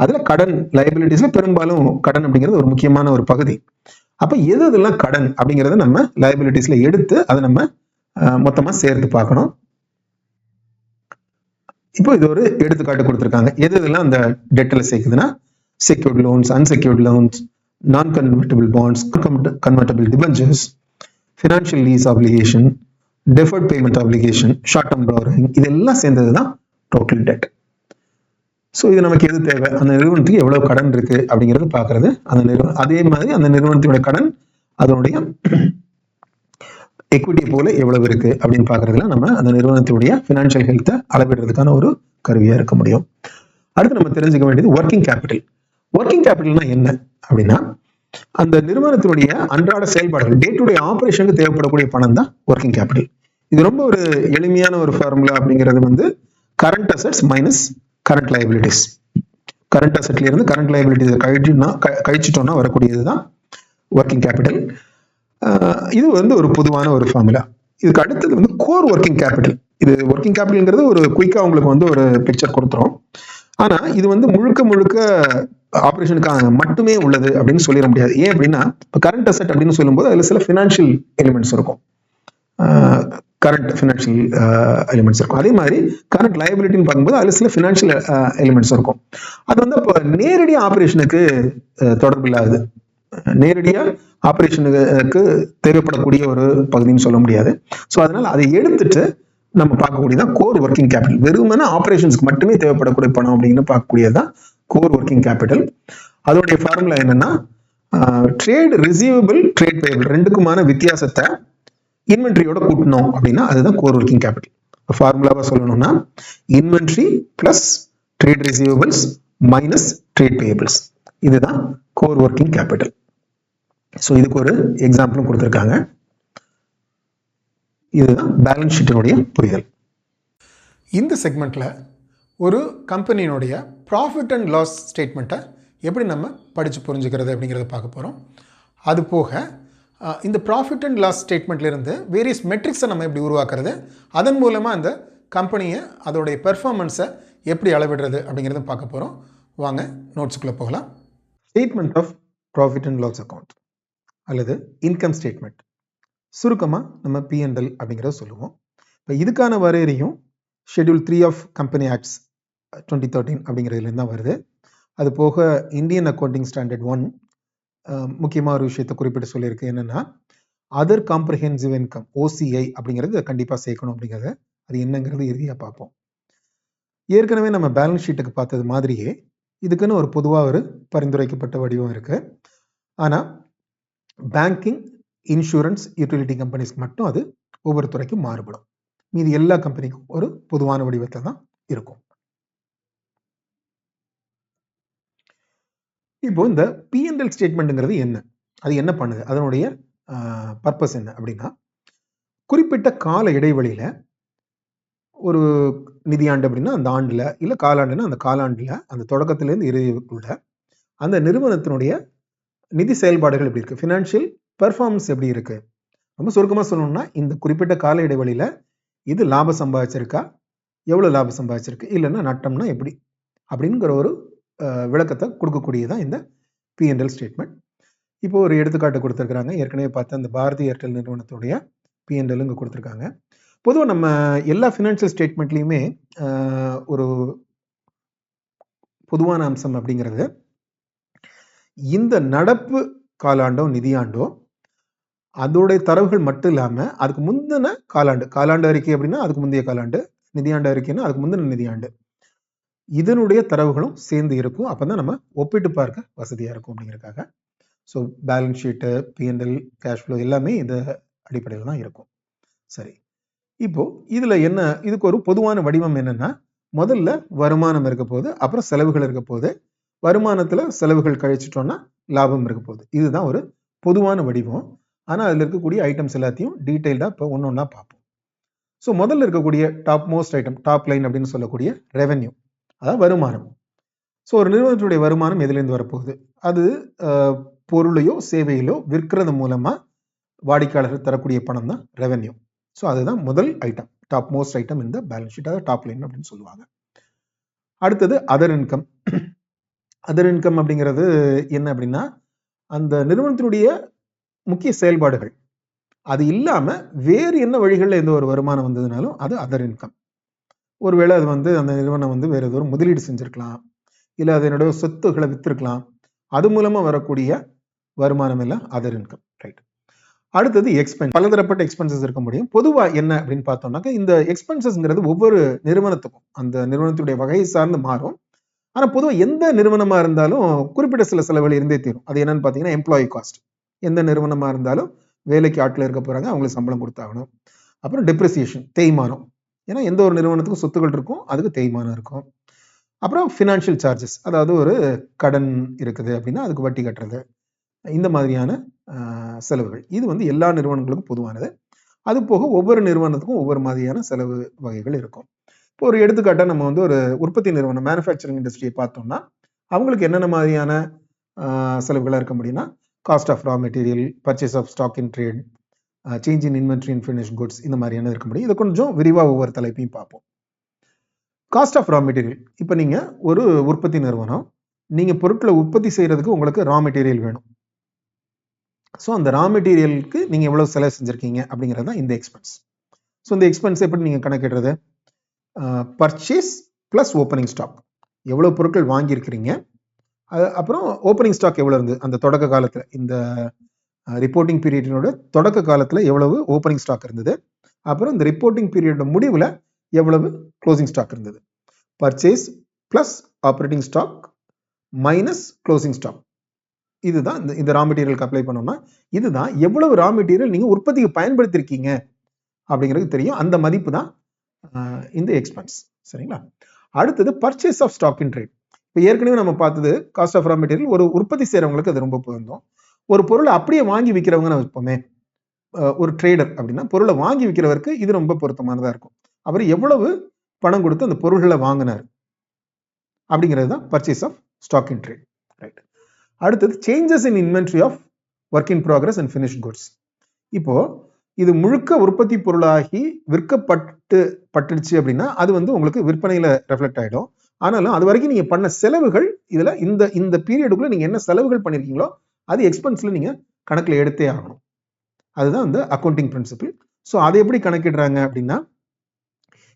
அதுல கடன் லைபிலிட்டிஸ்ல பெரும்பாலும் கடன் அப்படிங்கிறது ஒரு முக்கியமான ஒரு பகுதி. அப்ப எதெல்லாம் கடன் அப்படிங்கிறத நம்ம லைபிலிட்டிஸ்ல எடுத்து அதை நம்ம மொத்தமா சேர்த்து பார்க்கணும். இப்போ இது ஒரு எடுத்துக்காட்டு கொடுத்துருக்காங்க. எதெல்லாம் அந்த டெட்ல சேர்க்குதுன்னா secured loans, unsecured loans, non convertible bonds, convertible debentures, financial lease application, deferred payment application, short term borrowing, இதெல்லாம் சேர்ந்தது தான் டோட்டல் டெட். ஸோ இது நமக்கு எது தேவை, அந்த நிறுவனத்துக்கு எவ்வளவு கடன் இருக்கு அப்படிங்கிறது பார்க்கறது. அந்த நிறுவனம் அதே மாதிரி அந்த நிறுவனத்தினுடைய கடன் அதனுடைய எக்விட்டி போல எவ்வளவு இருக்கு அப்படின்னு பார்க்கறதுல நம்ம அந்த நிறுவனத்துடைய ஃபினான்ஷியல் ஹெல்த்தை அளவிடுறதுக்கான ஒரு கருவியா இருக்க முடியும். அடுத்து நம்ம தெரிஞ்சுக்க வேண்டியது ஒர்க்கிங் கேபிட்டல். ஒர்க்கிங் கேபிட்டல்னா என்ன அப்படின்னா அந்த நிறுவனத்தினுடைய அன்றாட செயல்பாடுகள் டே டு டே ஆபரேஷனுக்கு தேவைப்படக்கூடிய பணம் தான் ஒர்க்கிங் கேபிட்டல். இது ரொம்ப ஒரு எளிமையான ஒரு ஃபார்முலா அப்படிங்கிறது வந்து current assets minus current liabilities. கரண்ட் அசெட்ல இருந்து கரண்ட் லைபிலிட்டிஸ் கழிச்சிட்டோம்னா வரக்கூடியது தான் ஒர்க்கிங் கேபிட்டல். இது வந்து ஒரு பொதுவான ஒரு ஃபார்முலா. இதுக்கு அடுத்தது வந்து கோர் ஒர்க்கிங் கேபிட்டல். இது ஒர்க்கிங் கேபிட்டல்ங்கிறது ஒரு குயிக்கா உங்களுக்கு வந்து ஒரு பிக்சர் கொடுத்துரும். ஆனா இது வந்து முழுக்க முழுக்க ஆபரேஷனுக்காக மட்டுமே உள்ளது அப்படின்னு சொல்லிட முடியாது. ஏன் அப்படின்னா இப்போ கரண்ட் அசெட் அப்படின்னு சொல்லும்போது அதுல சில ஃபினான்ஷியல் எலிமெண்ட்ஸ் இருக்கும், கரண்ட் ஃபினான்ஷியல் எலிமெண்ட்ஸ் இருக்கும். அதே மாதிரி கரண்ட் லைபிலிட்டின்னு பார்க்கும்போது அதுல சில ஃபினான்ஷியல் எலிமெண்ட்ஸ் இருக்கும். அது வந்து இப்போ நேரடி ஆபரேஷனுக்கு தொடர்பு இல்லாது, நேரடியா ஆபரேஷனுக்கு தேவைப்படக்கூடிய ஒரு பகுதின்னு சொல்ல முடியாது. ஸோ அதனால அதை எடுத்துட்டு நம்ம பார்க்கக்கூடியதான் கோர் ஒர்க்கிங் கேபிட்டல். வெறுமனே ஆபரேஷன்ஸ்க்கு மட்டுமே தேவைப்படக்கூடிய பணம் அப்படின்னு பார்க்கக்கூடியதான் கோர் ஒர்க்கிங் கேபிட்டல். அதோடைய ஃபார்முலா என்னன்னா ட்ரேட் ரிசீவபிள், ட்ரேட் பேயபிள் ரெண்டுக்குமான வித்தியாசத்தை இன்வென்ட்ரியோட கூட்டணும் அப்படின்னா அதுதான் கோர் ஒர்க்கிங் கேபிட்டல். ஃபார்முலாவா சொல்லணும்னா inventory plus trade receivables minus trade payables, இதுதான் கோர் ஒர்க்கிங் கேபிட்டல். ஸோ இதுக்கு ஒரு எக்ஸாம்பிளும் கொடுத்துருக்காங்க. இதுதான் பேலன்ஸ் ஷீட்டினுடைய புரிதல். இந்த செக்மெண்ட்ல ஒரு கம்பெனியினுடைய ப்ராஃபிட் அண்ட் லாஸ் ஸ்டேட்மெண்ட்டை எப்படி நம்ம படித்து புரிஞ்சுக்கிறது அப்படிங்கிறத பார்க்க போகிறோம். அது போக இந்த ப்ராஃபிட் அண்ட் லாஸ் ஸ்டேட்மெண்ட்லேருந்து வேரியஸ் மெட்ரிக்ஸை நம்ம எப்படி உருவாக்குறது, அதன் மூலமாக அந்த கம்பெனியை அதோடைய பெர்ஃபார்மன்ஸை எப்படி அளவிடுறது அப்படிங்கிறத பார்க்க போகிறோம். வாங்க நோட்ஸுக்குள்ளே போகலாம். Statement of profit and loss account அல்லது இன்கம் ஸ்டேட்மெண்ட், சுருக்கமாக நம்ம P&L அப்படிங்கிறத சொல்லுவோம். இப்போ இதுக்கான வரையறையும் ஷெட்யூல் 3 ஆஃப் கம்பெனி ஆக்ட்ஸ் 2013 அப்படிங்கிறதுலேருந்து தான் வருது. அது போக இந்தியன் அக்கௌண்டிங் ஸ்டாண்டர்ட் 1 முக்கியமாக ஒரு விஷயத்தை குறிப்பிட்டு சொல்லியிருக்கு. என்னென்னா அதர் காம்ப்ரிஹென்சிவ் இன்கம் OCI அப்படிங்கிறது கண்டிப்பாக சேர்க்கணும் அப்படிங்கிறத, அது என்னங்கிறது இறுதியாக பார்ப்போம். ஏற்கனவே நம்ம பேலன்ஸ் ஷீட்டுக்கு பார்த்தது மாதிரியே இதுக்குன்னு ஒரு பொதுவாக ஒரு பரிந்துரைக்கப்பட்ட வடிவம் இருக்குது. ஆனால் பேங்கிங், இன்சூரன்ஸ், யூட்டிலிட்டி கம்பெனிஸ்க்கு மட்டும் அது ஒவ்வொரு துறைக்கும் மாறுபடும். மீதி எல்லா கம்பெனிக்கும் ஒரு பொதுவான வடிவத்தில் தான் இருக்கும். இப்போ இந்த P&L ஸ்டேட்மெண்ட்ங்கிறது என்ன, அது என்ன பண்ணுது, அதனுடைய பர்பஸ் என்ன அப்படின்னா குறிப்பிட்ட கால இடைவெளியில ஒரு நிதியாண்டு அப்படின்னா அந்த ஆண்டுல, இல்லை காலாண்டுன்னா அந்த காலாண்டுல, அந்த தொடக்கத்திலேருந்து இறுதிக்குள்ள அந்த நிறுவனத்தினுடைய நிதி செயல்பாடுகள் எப்படி இருக்கு, ஃபினான்ஷியல் பெர்ஃபார்மன்ஸ் எப்படி இருக்கு. ரொம்ப சுருக்கமாக சொல்லணும்னா இந்த குறிப்பிட்ட கால இடைவெளியில இது லாபம் சம்பாதிச்சிருக்கா, எவ்வளவு லாபம் சம்பாதிச்சிருக்கு, இல்லைன்னா நட்டம்னா எப்படி அப்படிங்கிற ஒரு விளக்கத்தை கொடுக்கக்கூடியதான் இந்த P&L ஸ்டேட்மெண்ட். இப்போ ஒரு எடுத்துக்காட்டு கொடுத்துருக்காங்க. ஏற்கனவே பார்த்த அந்த பாரதி ஏர்டெல் நிறுவனத்துடைய P&L இங்கே கொடுத்துருக்காங்க. பொதுவாக நம்ம எல்லா ஃபினான்ஷியல் ஸ்டேட்மெண்ட்லையுமே ஒரு பொதுவான அம்சம் அப்படிங்கிறது இந்த நடப்பு காலாண்டோ நிதியாண்டோ அதோடைய தரவுகள் மட்டும் இல்லாமல் அதுக்கு முந்தின காலாண்டு அறிக்கை அப்படின்னா அதுக்கு முந்தைய காலாண்டு, நிதியாண்டு அறிக்கைன்னா அதுக்கு முந்தின நிதியாண்டு, இதனுடைய தரவுகளும் சேர்ந்து இருக்கும். அப்போ தான் நம்ம ஒப்பிட்டு பார்க்க வசதியாக இருக்கும் அப்படிங்கிறதுக்காக. So balance sheet, P&L, cash flow எல்லாமே இந்த அடிப்படையில் தான் இருக்கும். சரி, இப்போ இதில் என்ன, இதுக்கு ஒரு பொதுவான வடிவம் என்னன்னா முதல்ல வருமானம் இருக்க போது, அப்புறம் செலவுகள் இருக்க போது, வருமானத்தில் செலவுகள் கழிச்சிட்டோம்னா லாபம் இருக்க போகுது. இதுதான் ஒரு பொதுவான வடிவம். ஆனால் அதில் இருக்கக்கூடிய ஐட்டம்ஸ் எல்லாத்தையும் டீட்டெயில்டாக இப்போ ஒன்று ஒன்றா பார்ப்போம். ஸோ முதல்ல இருக்கக்கூடிய top most item, top line அப்படின்னு சொல்லக்கூடிய ரெவென்யூ, அதாவது வருமானம். ஸோ ஒரு நிறுவனத்துடைய வருமானம் எதுலேருந்து வரப்போகுது? அது பொருளையோ சேவையிலோ விற்கிறது மூலமா வாடிக்கையாளர்கள் தரக்கூடிய பணம் தான் ரெவென்யூ. ஸோ அதுதான் முதல் ஐட்டம், டாப் மோஸ்ட் ஐட்டம் இந்த பேலன்ஸ் ஷீட், அதாவது டாப் லைன் அப்படின்னு சொல்லுவாங்க. அடுத்தது அதர் இன்கம். அதர் இன்கம் அப்படிங்கிறது என்ன அப்படின்னா, அந்த நிறுவனத்தினுடைய முக்கிய செயல்பாடுகள், அது இல்லாம வேறு என்ன வழிகளில் எந்த ஒரு வருமானம் வந்ததுனாலும் அது அதர் இன்கம். ஒருவேளை அது வந்து அந்த நிறுவனம் வந்து வேற ஏதோ ஒரு முதலீடு செஞ்சிருக்கலாம், இல்லை அதனுடைய சொத்துக்களை வித்திருக்கலாம், அது மூலமா வரக்கூடிய வருமானம் எல்லாம் அதர் இன்கம். ரைட். அடுத்தது எக்ஸ்பென்ஸ். பலதரப்பட்ட எக்ஸ்பென்சஸ் இருக்க முடியும். பொதுவாக என்ன அப்படின்னு பார்த்தோம்னாக்க, இந்த எக்ஸ்பென்சஸ்ங்கிறது ஒவ்வொரு நிறுவனத்துக்கும் அந்த நிறுவனத்துடைய வகையை சார்ந்து மாறும். ஆனால் பொதுவாக எந்த நிறுவனமாக இருந்தாலும் குறிப்பிட்ட சில செலவுகள் இருந்தே தீரும். அது என்னன்னு பார்த்தீங்கன்னா எம்ப்ளாயி காஸ்ட். எந்த நிறுவனமாக இருந்தாலும் வேலைக்கு ஆட்கள் இருக்க போகிறாங்க, அவங்களுக்கு சம்பளம் கொடுத்தாகணும். அப்புறம் டெப்ரிசியேஷன், தேய்மானம். ஏன்னா எந்த ஒரு நிறுவனத்துக்கும் சொத்துக்கள் இருக்கும், அதுக்கு தேய்மானம் இருக்கும். அப்புறம் ஃபினான்ஷியல் சார்ஜஸ், அதாவது ஒரு கடன் இருக்குது அப்படின்னா அதுக்கு வட்டி கட்டுறது, இந்த மாதிரியான செலவுகள். இது வந்து எல்லா நிறுவனங்களுக்கும் பொதுவானது. அது போக ஒவ்வொரு நிறுவனத்துக்கும் ஒவ்வொரு மாதிரியான செலவு வகைகள் இருக்கும். இப்போ ஒரு எடுத்துக்காட்டாக நம்ம வந்து ஒரு உற்பத்தி நிறுவனம், மேனுஃபேக்சரிங் இண்டஸ்ட்ரியை பார்த்தோம்னா அவங்களுக்கு என்னென்ன மாதிரியான செலவுகளாக இருக்க முடியும்னா, cost of raw material, purchase of stock in trade, change in inventory and finish goods, இந்த மாதிரியான இருக்க முடியும். இதை கொஞ்சம் விரிவாக ஒவ்வொரு தலைப்பையும் பார்ப்போம். Cost of raw material. இப்போ நீங்கள் ஒரு உற்பத்தி நிறுவனம், நீங்கள் பொருட்களை உற்பத்தி செய்கிறதுக்கு உங்களுக்கு ரா மெட்டீரியல் வேணும். ஸோ அந்த ரா மெட்டீரியலுக்கு நீங்கள் எவ்வளோ செலவு செஞ்சுருக்கீங்க அப்படிங்கிறது தான் இந்த எக்ஸ்பென்ஸ். ஸோ இந்த எக்ஸ்பென்ஸ் எப்படி நீங்கள் கணக்கிடுறது? Purchase plus opening stock. எவ்வளோ பொருட்கள் வாங்கியிருக்கிறீங்க, அப்புறம் ஓப்பனிங் ஸ்டாக் எவ்வளோ இருந்து அந்த தொடக்க காலத்தில், இந்த ரிப்போர்ட்டிங் பீரியடினோட தொடக்க காலத்தில் எவ்வளவு ஓப்பனிங் ஸ்டாக் இருந்தது, அப்புறம் இந்த ரிப்போர்ட்டிங் பீரியடோட முடிவில் எவ்வளவு க்ளோசிங் ஸ்டாக் இருந்தது. Purchase plus operating stock minus closing stock. இதுதான் இந்த ரா மெட்டீரியலுக்கு அப்ளை பண்ணோம்னா இதுதான் எவ்வளவு ரா மெட்டீரியல் நீங்கள் உற்பத்திக்கு பயன்படுத்திருக்கீங்க அப்படிங்கிறது தெரியும். அந்த மதிப்பு தான் இந்த எக்ஸ்பென்ஸ். சரிங்களா? அடுத்தது purchase of stock in trade. இப்போ ஏற்கனவே நம்ம பார்த்தது காஸ்ட் ஆஃப் ரா மெட்டீரியல், ஒரு உற்பத்தி செய்கிறவங்களுக்கு அது ரொம்ப பொருந்தும். ஒரு பொருளை அப்படியே வாங்கி விற்கிறவங்க நம்ம வைப்போமே, ஒரு ட்ரேடர் அப்படின்னா பொருளை வாங்கி விற்கிறவருக்கு இது ரொம்ப பொருத்தமானதாக இருக்கும். அவர் எவ்வளவு பணம் கொடுத்து அந்த பொருள்களை வாங்கினார் அப்படிங்கிறது தான் purchase of stock in trade. Right. அடுத்தது changes in inventory of work in progress and finished goods. இப்போ இது முழுக்க உற்பத்தி பொருளாகி விற்கப்பட்டுடுச்சு அப்படின்னா அது வந்து உங்களுக்கு விற்பனையில் ரெஃப்ளெக்ட் ஆகிடும். ஆனாலும் அது வரைக்கும் நீங்கள் பண்ண செலவுகள் இதில் இந்த பீரியடுக்குள்ள நீங்கள் என்ன செலவுகள் பண்ணியிருக்கீங்களோ அது எக்ஸ்பென்ஸில் நீங்கள் கணக்கில் எடுத்தே ஆகணும். அதுதான் இந்த அக்கௌண்டிங் பிரின்சிபிள். ஸோ அதை எப்படி கணக்கிடுறாங்க அப்படின்னா,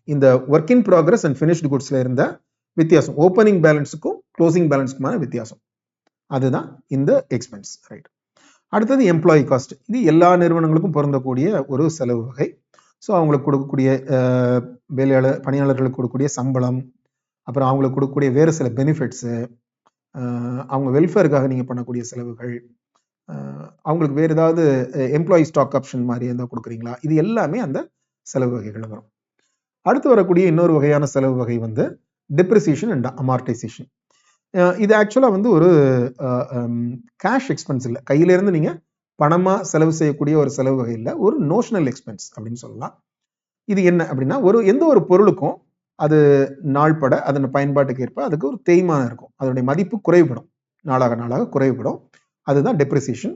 இந்த work in progress and finished குட்ஸ்ல இருந்த வித்தியாசம், ஓப்பனிங் பேலன்ஸுக்கும் க்ளோசிங் பேலன்ஸுக்குமான வித்தியாசம், அதுதான் இந்த எக்ஸ்பென்ஸ். ரைட். அடுத்தது எம்ப்ளாயி காஸ்ட். இது எல்லா நிறுவனங்களுக்கும் பொருந்தக்கூடிய ஒரு செலவு வகை. ஸோ அவங்களுக்கு கொடுக்கக்கூடிய பணியாளர்களுக்கு கொடுக்கக்கூடிய சம்பளம், அப்புறம் அவங்களுக்கு கொடுக்கக்கூடிய வேறு சில பெனிஃபிட்ஸு, அவங்க வெல்ஃபேருக்காக நீங்கள் பண்ணக்கூடிய செலவுகள், அவங்களுக்கு வேறு ஏதாவது எம்ப்ளாயி ஸ்டாக் ஆப்ஷன் மாதிரி எதாவது கொடுக்குறீங்களா, இது எல்லாமே அந்த செலவு வகைகள் வரும். அடுத்து வரக்கூடிய இன்னொரு வகையான செலவு வகை வந்து டெப்ரிசியேஷன் அண்ட் அமார்டைசேஷன். இது ஆக்சுவலாக வந்து ஒரு கேஷ் எக்ஸ்பென்ஸ் இல்லை, கையிலேருந்து நீங்கள் பணமாக செலவு செய்யக்கூடிய ஒரு செலவு வகை இல்லை, ஒரு நோஷனல் எக்ஸ்பென்ஸ் அப்படின்னு சொல்லலாம். இது என்ன அப்படின்னா, எந்த ஒரு பொருளுக்கும் அது நாள்பட அதன் பயன்பாட்டுக்கு ஏற்ப அதுக்கு ஒரு தேய்மானம் இருக்கும், அதனுடைய மதிப்பு குறைவுபடும், நாளாக நாளாக குறைவுபடும். அதுதான் டெப்ரிசியேஷன்.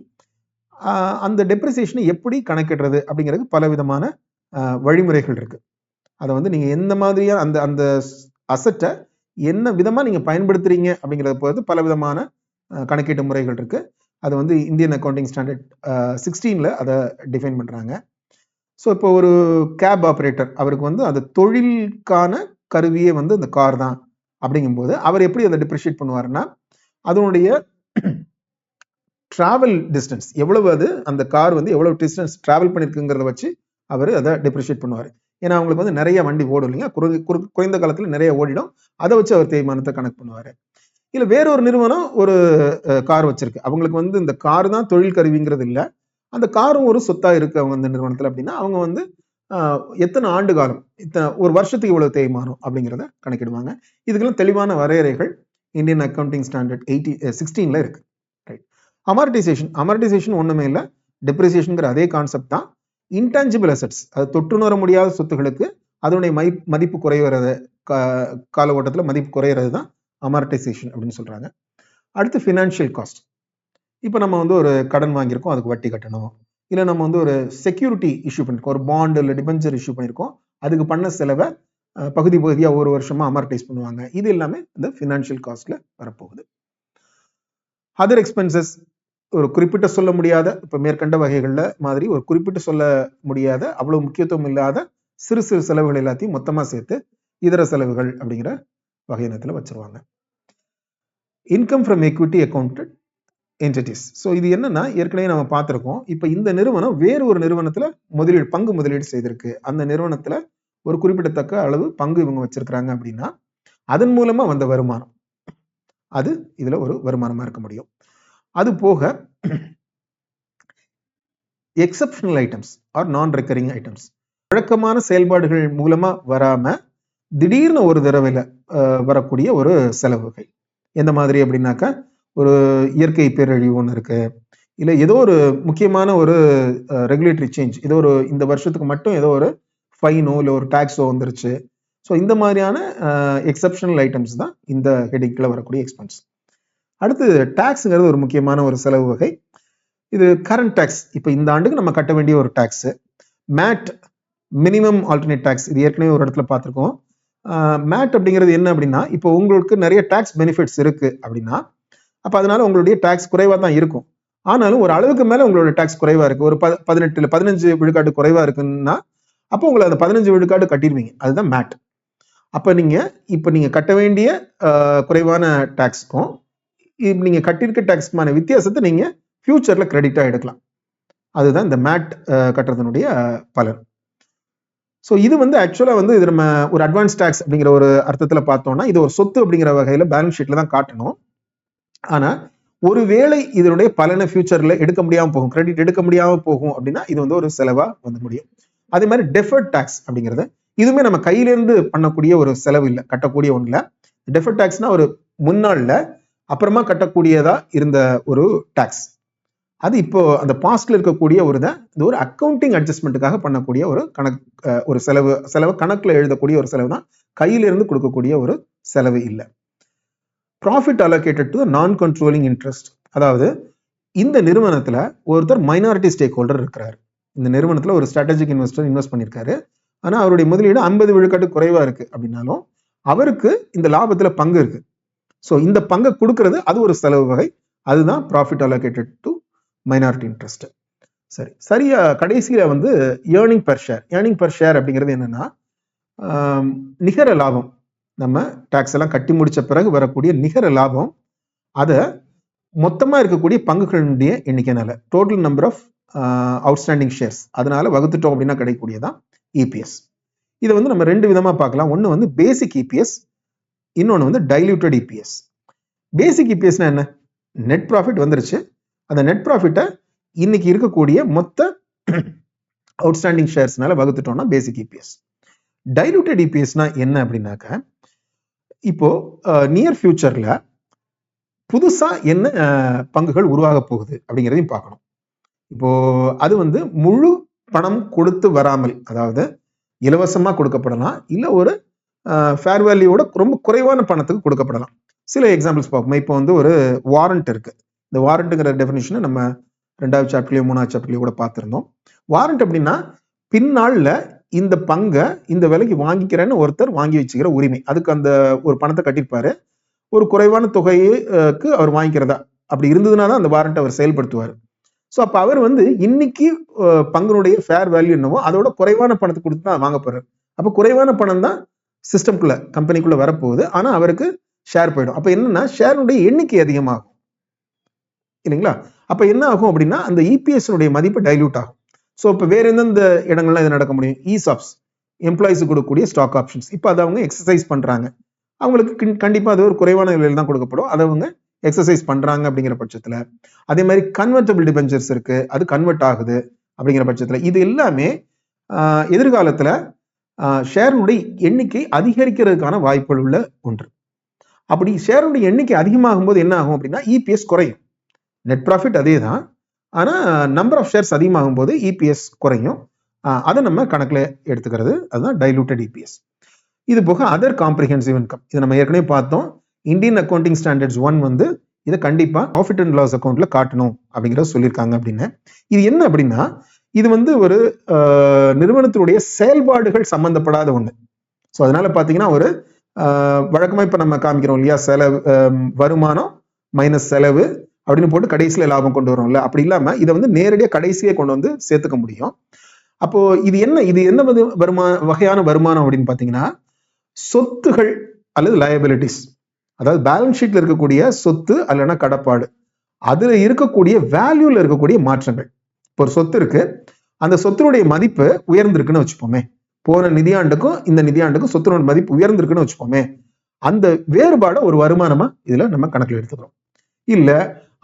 அந்த டெப்ரிசியேஷனை எப்படி கணக்கிடுறது அப்படிங்கிறது பலவிதமான வழிமுறைகள் இருக்கு. அதை வந்து நீங்கள் எந்த மாதிரியாக அந்த அசட்டை என்ன விதமாக நீங்கள் பயன்படுத்துறீங்க அப்படிங்கிறத பொறுத்து பலவிதமான கணக்கீட்டு முறைகள் இருக்கு. அது வந்து இந்தியன் அக்கௌண்டிங் ஸ்டாண்டர்ட் 16 அதை டிஃபைன் பண்ணுறாங்க. ஸோ இப்போ ஒரு கேப் ஆப்ரேட்டர், அவருக்கு வந்து அது தொழிலுக்கான கருவியே வந்து அந்த கார் தான் அப்படிங்கும்போது அவர் எப்படி அதை டிப்ரிஷியேட் பண்ணுவாருன்னா, அதனுடைய டிராவல் டிஸ்டன்ஸ் எவ்வளவு, அது அந்த கார் வந்து எவ்வளவு டிஸ்டன்ஸ் டிராவல் பண்ணியிருக்குங்கிறத வச்சு அவர் அதை டிப்ரிஷியேட் பண்ணுவார். ஏன்னா அவங்களுக்கு வந்து நிறைய வண்டி ஓடும் இல்லைங்க, குறைந்த காலத்தில் நிறைய ஓடிடும், அதை வச்சு அவர் தேய்மானத்தை கணக்கு பண்ணுவார். இல்லை வேற ஒரு நிறுவனம் ஒரு கார் வச்சிருக்கு, அவங்களுக்கு வந்து இந்த கார் தான் தொழில் கருவிங்கிறது இல்லை, அந்த காரும் ஒரு சொத்தாக இருக்கு அவங்க அந்த நிறுவனத்தில் அப்படின்னா அவங்க வந்து எத்தனை ஆண்டு காலம், ஒரு வருஷத்துக்கு இவ்வளவு தேய்மானம் அப்படிங்கிறத கணக்கிடுவாங்க. இதுக்கெல்லாம் தெளிவான வரையறைகள் இந்தியன் அக்கௌண்டிங் ஸ்டாண்டர்ட் 16 இருக்கு. ரைட். அமார்டைசேஷன் ஒன்றுமே இல்லை, டெப்ரிசியேஷனுங்கிற அதே கான்செப்ட் தான். இன்டான்ஜிபிள் அசெட்ஸ், அது தொட்டுணர முடியாத சொத்துகளுக்கு அதனுடைய மதிப்பு குறைவதை கால ஓட்டத்தில் மதிப்பு குறையிறது தான் அமார்டைசேஷன் அப்படின்னு சொல்கிறாங்க. அடுத்து ஃபினான்ஷியல் காஸ்ட். இப்போ நம்ம வந்து ஒரு கடன் வாங்கியிருக்கோம், அதுக்கு வட்டி கட்டணும். இல்லை நம்ம வந்து ஒரு செக்யூரிட்டி இஷ்யூ பண்ணியிருக்கோம், ஒரு பாண்ட் இல்லை டிபெஞ்சர் இஷ்யூ பண்ணியிருக்கோம், அதுக்கு பண்ண செலவை பகுதி பகுதியாக ஒரு வருஷமாக அமார்டைஸ் பண்ணுவாங்க. இது எல்லாமே இந்த ஃபினான்ஷியல் காஸ்ட்ல வரப்போகுது. அதர் எக்ஸ்பென்சஸ், ஒரு குறிப்பிட்ட சொல்ல முடியாத, இப்போ மேற்கண்ட வகைகளில் மாதிரி ஒரு குறிப்பிட்ட சொல்ல முடியாத, அவ்வளவு முக்கியத்துவம் இல்லாத சிறு சிறு செலவுகள் எல்லாத்தையும் மொத்தமாக சேர்த்து இதர செலவுகள் அப்படிங்கிற வகையினத்தில் வச்சிருவாங்க. Income from equity accounted entities. So இது என்னன்னா, ஏற்கனவே நம்ம பார்த்துருக்கோம். இப்போ இந்த நிறுவனம் வேறு ஒரு நிறுவனத்தில் பங்கு முதலீடு செய்திருக்கு. அந்த நிறுவனத்தில் ஒரு குறிப்பிடத்தக்க அளவு பங்கு இவங்க வச்சிருக்கிறாங்க அப்படின்னா அதன் மூலமா வந்த வருமானம், அது இதுல ஒரு வருமானமா இருக்க முடியும். அது போக எக்ஸப்ஷனல் ஐட்டம்ஸ் ஆர் நான் ரெக்கரிங் ஐட்டம்ஸ், வழக்கமான செயல்பாடுகள் மூலமா வராம திடீர்னு ஒரு தடவையில வரக்கூடிய ஒரு செலவுகள். எந்த மாதிரி அப்படின்னாக்கா, ஒரு இயற்கை பேரழிவு ஒன்று இருக்கு, இல்லை ஏதோ ஒரு முக்கியமான ஒரு ரெகுலேட்டரி சேஞ்ச், ஏதோ ஒரு இந்த வருஷத்துக்கு மட்டும் ஏதோ ஒரு ஃபைனோ இல்லை ஒரு டாக்ஸோ வந்துருச்சு. ஸோ இந்த மாதிரியான எக்ஸப்ஷனல் ஐட்டம்ஸ் தான் இந்த ஹெடிங்கில் வரக்கூடிய எக்ஸ்பென்ஸ். அடுத்து டாக்ஸுங்கிறது ஒரு முக்கியமான ஒரு செலவு வகை. இது கரண்ட் டேக்ஸ், இப்போ இந்த ஆண்டுக்கு நம்ம கட்ட வேண்டிய ஒரு tax. MAT, minimum alternate tax, இது ஏற்கனவே ஒரு இடத்துல பார்த்துருக்கோம். மேட் அப்படிங்கிறது என்ன அப்படின்னா, இப்போ உங்களுக்கு நிறைய டாக்ஸ் பெனிஃபிட்ஸ் இருக்கு அப்படின்னா, அப்போ அதனால உங்களுடைய டாக்ஸ் குறைவாக தான் இருக்கும். ஆனாலும் ஒரு அளவுக்கு மேலே உங்களோட டாக்ஸ் குறைவாக இருக்கு, ஒரு 18 15 விழுக்காடு குறைவாக இருக்குன்னா அப்போ உங்களை அந்த 15 விழுக்காடு கட்டிடுவீங்க. அதுதான் மேட். அப்போ நீங்க கட்ட வேண்டிய குறைவான டாக்ஸ்க்கும் நீங்க கட்டியிருக்க டாக்ஸ்க்குமான வித்தியாசத்தை நீங்க ஃபியூச்சர்ல கிரெடிட்டா எடுக்கலாம். அதுதான் இந்த மேட் கட்டுறதுனுடைய பலன். ஸோ இது வந்து ஆக்சுவலா வந்து இது நம்ம ஒரு அட்வான்ஸ் டாக்ஸ் அப்படிங்கிற ஒரு அர்த்தத்துல பார்த்தோம்னா இது ஒரு சொத்து அப்படிங்கிற வகையில பேலன்ஸ் ஷீட்ல தான் காட்டணும். ஆனா ஒருவேளை இதனுடைய பலனை ஃபியூச்சர்ல எடுக்க முடியாம போகும், கிரெடிட் எடுக்க முடியாம போகும் அப்படின்னா இது வந்து ஒரு செலவா வந்து முடியும். அதே மாதிரி டெஃபர்ட் டாக்ஸ் அப்படிங்கிறது இதுவுமே நம்ம கையிலேருந்து பண்ணக்கூடிய ஒரு செலவு இல்லை, கட்டக்கூடிய ஒன்று இல்லை. டெஃபர்ட் டாக்ஸ்னா ஒரு முன்னாள்ல அப்புறமா கட்டக்கூடியதா இருந்த ஒரு டாக்ஸ். அது இப்போ அந்த பாஸ்ட்ல இருக்கக்கூடிய இது ஒரு அக்கௌண்டிங் அட்ஜஸ்ட்மெண்ட்டுக்காக பண்ணக்கூடிய ஒரு ஒரு செலவு கணக்குல எழுதக்கூடிய ஒரு செலவு தான், கையிலிருந்து கொடுக்கக்கூடிய ஒரு செலவு இல்லை. ப்ராஃபிட் அலோகேட்டட் டு நான் கண்ட்ரோலிங் இன்ட்ரெஸ்ட், அதாவது இந்த நிறுவனத்துல ஒருத்தர் மைனாரிட்டி ஸ்டேக் ஹோல்டர் இருக்கிறார். இந்த நிறுவனத்துல ஒரு ஸ்ட்ராட்டஜிக் இன்வெஸ்டர் இன்வெஸ்ட் பண்ணியிருக்காரு. ஆனா அவருடைய முதலீடு 50 விழுக்காடு குறைவா இருக்கு அப்படின்னாலும் அவருக்கு இந்த லாபத்துல பங்கு இருக்கு. ஸோ இந்த பங்கை கொடுக்கறது அது ஒரு செலவு வகை, அதுதான் profit allocated to minority interest. சரியா கடைசியில வந்து earning per share. Earning per share அப்படிங்கிறது என்னன்னா, நிகர லாபம், நம்ம டாக்ஸ் எல்லாம் கட்டி முடிச்ச பிறகு வரக்கூடிய நிகர லாபம், அதை மொத்தமா இருக்கக்கூடிய பங்குகளுடைய எண்ணிக்கைனால, total number of outstanding shares, அதனால வகுத்துட்டோம் அப்படின்னா கிடைக்கக்கூடியதான் இபிஎஸ். இதை வந்து நம்ம ரெண்டு விதமா பார்க்கலாம். ஒன்று வந்து பேசிக் இபிஎஸ், இன்னொன்று வந்து டைல்யூட்டட் இபிஎஸ். பேசிக் இபிஎஸ்னா என்ன? நெட் ப்ராஃபிட் வந்துருச்சு, அந்த நெட் ப்ராஃபிட்டை இன்னைக்கு இருக்கக்கூடிய மொத்த அவுட்ஸ்டாண்டிங் ஷேர்ஸ்னால வகுத்துட்டோம்னா பேசிக் இபிஎஸ். டைல்யூட்டட் இபிஎஸ்னா என்ன அப்படின்னாக்க, இப்போ நியர் ஃபியூச்சர்ல புதுசா என்ன பங்குகள் உருவாக போகுது அப்படிங்கிறதையும் பார்க்கணும். இப்போ அது வந்து முழு பணம் கொடுத்து வராமல், அதாவது இலவசமா கொடுக்கப்படலாம், இல்லை ஒரு ஃபேர் வேல்யூவோட ரொம்ப குறைவான பணத்துக்கு கொடுக்கப்படலாம். சில எக்ஸாம்பிள்ஸ் பார்ப்போம். இப்போ வந்து ஒரு வாரண்ட் இருக்கு. இந்த வாரண்ட்டுங்கிற டெஃபினிஷனை நம்ம 2வது சாப்டர்லயோ 3வது சாப்டர்லயோ கூட பார்த்துருந்தோம். வாரண்ட் அப்படின்னா பின்னாள்ல இந்த பங்கை இந்த விலைக்கு வாங்கிக்கிறேன்னு ஒருத்தர் வாங்கி வச்சுக்கிற உரிமை. அதுக்கு அந்த ஒரு பணத்தை கட்டியிருப்பாரு, ஒரு குறைவான தொகைக்கு அவர் வாங்கிக்கிறதா அப்படி இருந்ததுன்னா தான் அந்த வாரண்ட் அவர் செயல்படுத்துவார். ஸோ அப்போ அவர் வந்து இன்னைக்கு பங்குனுடைய ஃபேர் வேல்யூ என்னவோ அதோட குறைவான பணத்தை கொடுத்து தான் வாங்க போறாரு. அப்போ குறைவான பணம் தான் சிஸ்டம்குள்ள கம்பெனிக்குள்ள வரப்போகுது, ஆனா அவருக்கு ஷேர் போயிடும். அப்ப என்னன்னா ஷேருடைய எண்ணிக்கை அதிகமாகும் இல்லைங்களா? அப்ப என்ன ஆகும் அப்படின்னா அந்த இபிஎஸ் மதிப்பு டைல்யூட் ஆகும். ஸோ இப்போ வேற எந்தெந்த இடங்கள்லாம் இது நடக்க முடியும்? ESOPs, எம்ப்ளாயிஸ் கொடுக்கக்கூடிய ஸ்டாக் ஆப்ஷன்ஸ், இப்போ அதை அவங்க எக்ஸசைஸ் பண்றாங்க. அவங்களுக்கு கண்டிப்பா அது ஒரு குறைவான விலையில தான் கொடுக்கப்படும், அதை அவங்க எக்ஸசைஸ் பண்றாங்க அப்படிங்கிற பட்சத்துல. அதே மாதிரி கன்வெர்ட்டபிள் டிபெஞ்சர்ஸ் இருக்கு, அது கன்வெர்ட் ஆகுது அப்படிங்கிற பட்சத்துல இது எல்லாமே எதிர்காலத்துல ஷேருடைய எண்ணிக்கை அதிகரிக்கிறதுக்கான வாய்ப்புகள் உள்ள ஒன்று. அப்படி ஷேருடைய எண்ணிக்கை அதிகமாகும் போது என்ன ஆகும் அப்படின்னா இபிஎஸ் குறையும். நெட் ப்ராஃபிட் அதே தான், ஆனா நம்பர் ஆஃப் ஷேர்ஸ் அதிகமாகும் போது இபிஎஸ் குறையும். அதை நம்ம கணக்குல எடுத்துக்கிறது, அதுதான் டைலூட்டட் இபிஎஸ். இது போக அதர் காம்ப்ரிஹென்சிவ் இன்கம், இது நம்ம ஏற்கனவே பார்த்தோம். இந்தியன் அக்கௌண்டிங் ஸ்டாண்டர்ட்ஸ் 1 வந்து இதை கண்டிப்பா ப்ராஃபிட் அண்ட் லாஸ் அக்கௌண்ட்ல காட்டணும் அப்படிங்கிறத சொல்லியிருக்காங்க அப்படின்னு. இது என்ன அப்படின்னா, இது வந்து ஒரு நிறுவனத்தினுடைய செயல்பாடுகள் சம்பந்தப்படாத ஒண்ணு. ஸோ அதனால பாத்தீங்கன்னா ஒரு வழக்கமா இப்ப நம்ம காமிக்கிறோம் இல்லையா, செலவு வருமானம் மைனஸ் செலவு அப்படின்னு போட்டு கடைசியில லாபம் கொண்டு வரோம்ல, அப்படி இல்லாம இதை வந்து நேரடியாக கடைசியே கொண்டு வந்து சேர்த்துக்க முடியும். அப்போ இது என்ன வகையான வருமானம் அப்படின்னு பாத்தீங்கன்னா, சொத்துகள் அல்லது லயபிலிட்டிஸ், அதாவது பேலன்ஸ் ஷீட்ல இருக்கக்கூடிய சொத்து அல்லனா கடப்பாடு, அதுல இருக்கக்கூடிய வேல்யூல இருக்கக்கூடிய மாற்றங்கள். இப்போ ஒரு சொத்து இருக்கு, அந்த சொத்தினுடைய மதிப்பு உயர்ந்திருக்குன்னு வச்சுப்போமே, போன நிதியாண்டுக்கும் இந்த நிதியாண்டுக்கும் சொத்தினோட மதிப்பு உயர்ந்திருக்குன்னு வச்சுப்போமே, அந்த வேறுபாடை ஒரு வருமானமா இதுல நம்ம கணக்கில் எடுத்துக்கிறோம். இல்ல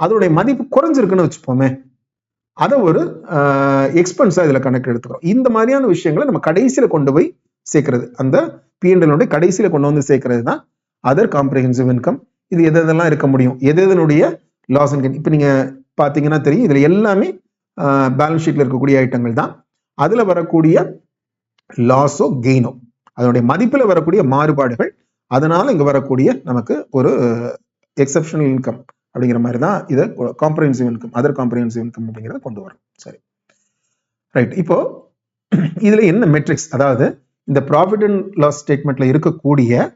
அதோடைய மதிப்பு குறைஞ்சிருக்குன்னு வச்சுப்போமே, அதை ஒரு எக்ஸ்பென்ஸா இதுல கணக்கு எடுத்துக்கிறோம். இந்த மாதிரியான விஷயங்களை நம்ம கடைசியில கொண்டு போய் சேர்க்கிறது, அந்த P&L கடைசியில கொண்டு வந்து சேர்க்கிறது தான் அதர் காம்ப்ரிஹென்சிவ் இன்கம். இது எதெல்லாம் இருக்க முடியும், எதனுடைய லாஸ் அண்ட் கெயின். இப்ப நீங்க பாத்தீங்கன்னா தெரியும், இதுல எல்லாமே பேலன்ஸ் ஷீட்ல இருக்கக்கூடிய ஐட்டங்கள் தான். அதுல வரக்கூடிய லாஸோ கெயினோ, அதனுடைய மதிப்புல வரக்கூடிய மாறுபாடுகள், அதனால இங்க வரக்கூடிய நமக்கு ஒரு எக்ஸப்ஷனல் இன்கம் அப்படிங்கிற மாதிரி தான் இதை comprehensive income, other comprehensive income அப்படிங்கிறத கொண்டு வரும். சரி, ரைட். இப்போ இதுல என்ன மெட்ரிக்ஸ், அதாவது இந்த ப்ராஃபிட் அண்ட் லாஸ் ஸ்டேட்மெண்ட்ல இருக்கக்கூடிய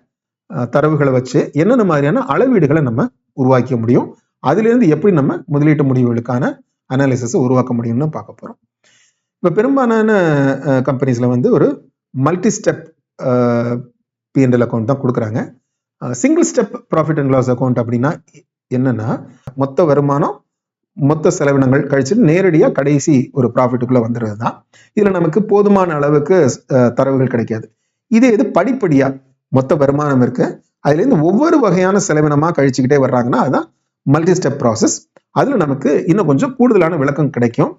தரவுகளை வச்சு என்னென்ன மாதிரியான அளவீடுகளை நம்ம உருவாக்க முடியும், அதுல இருந்து எப்படி நம்ம முதலீட்டு முடிவுகளுக்கான அனாலிசிஸ் உருவாக்க முடியும்னு பார்க்க போறோம். இப்ப பெரும்பாலான கம்பெனிஸ்ல வந்து ஒரு மல்டி ஸ்டெப் P&L அக்கௌண்ட் தான் கொடுக்குறாங்க. Single step profit and loss account அப்படின்னா என்னன்னா, மொத்த வருமானம் மொத்த செலவினங்கள் கழிச்சுட்டு நேரடியா கடைசி ஒரு ப்ராஃபிட்டுக்குள்ள வந்துடுறது தான். இதுல நமக்கு போதுமான அளவுக்கு தரவுகள் கிடைக்காது. இது படிப்படியா மொத்த வருமானம் இருக்கு, அதுல இருந்து ஒவ்வொரு வகையான செலவினமா கழிச்சுக்கிட்டே வர்றாங்கன்னா அதுதான் மல்டி ஸ்டெப் ப்ராசஸ். அதுல நமக்கு இன்னும் கொஞ்சம் கூடுதலான விளக்கம் கிடைக்கும்.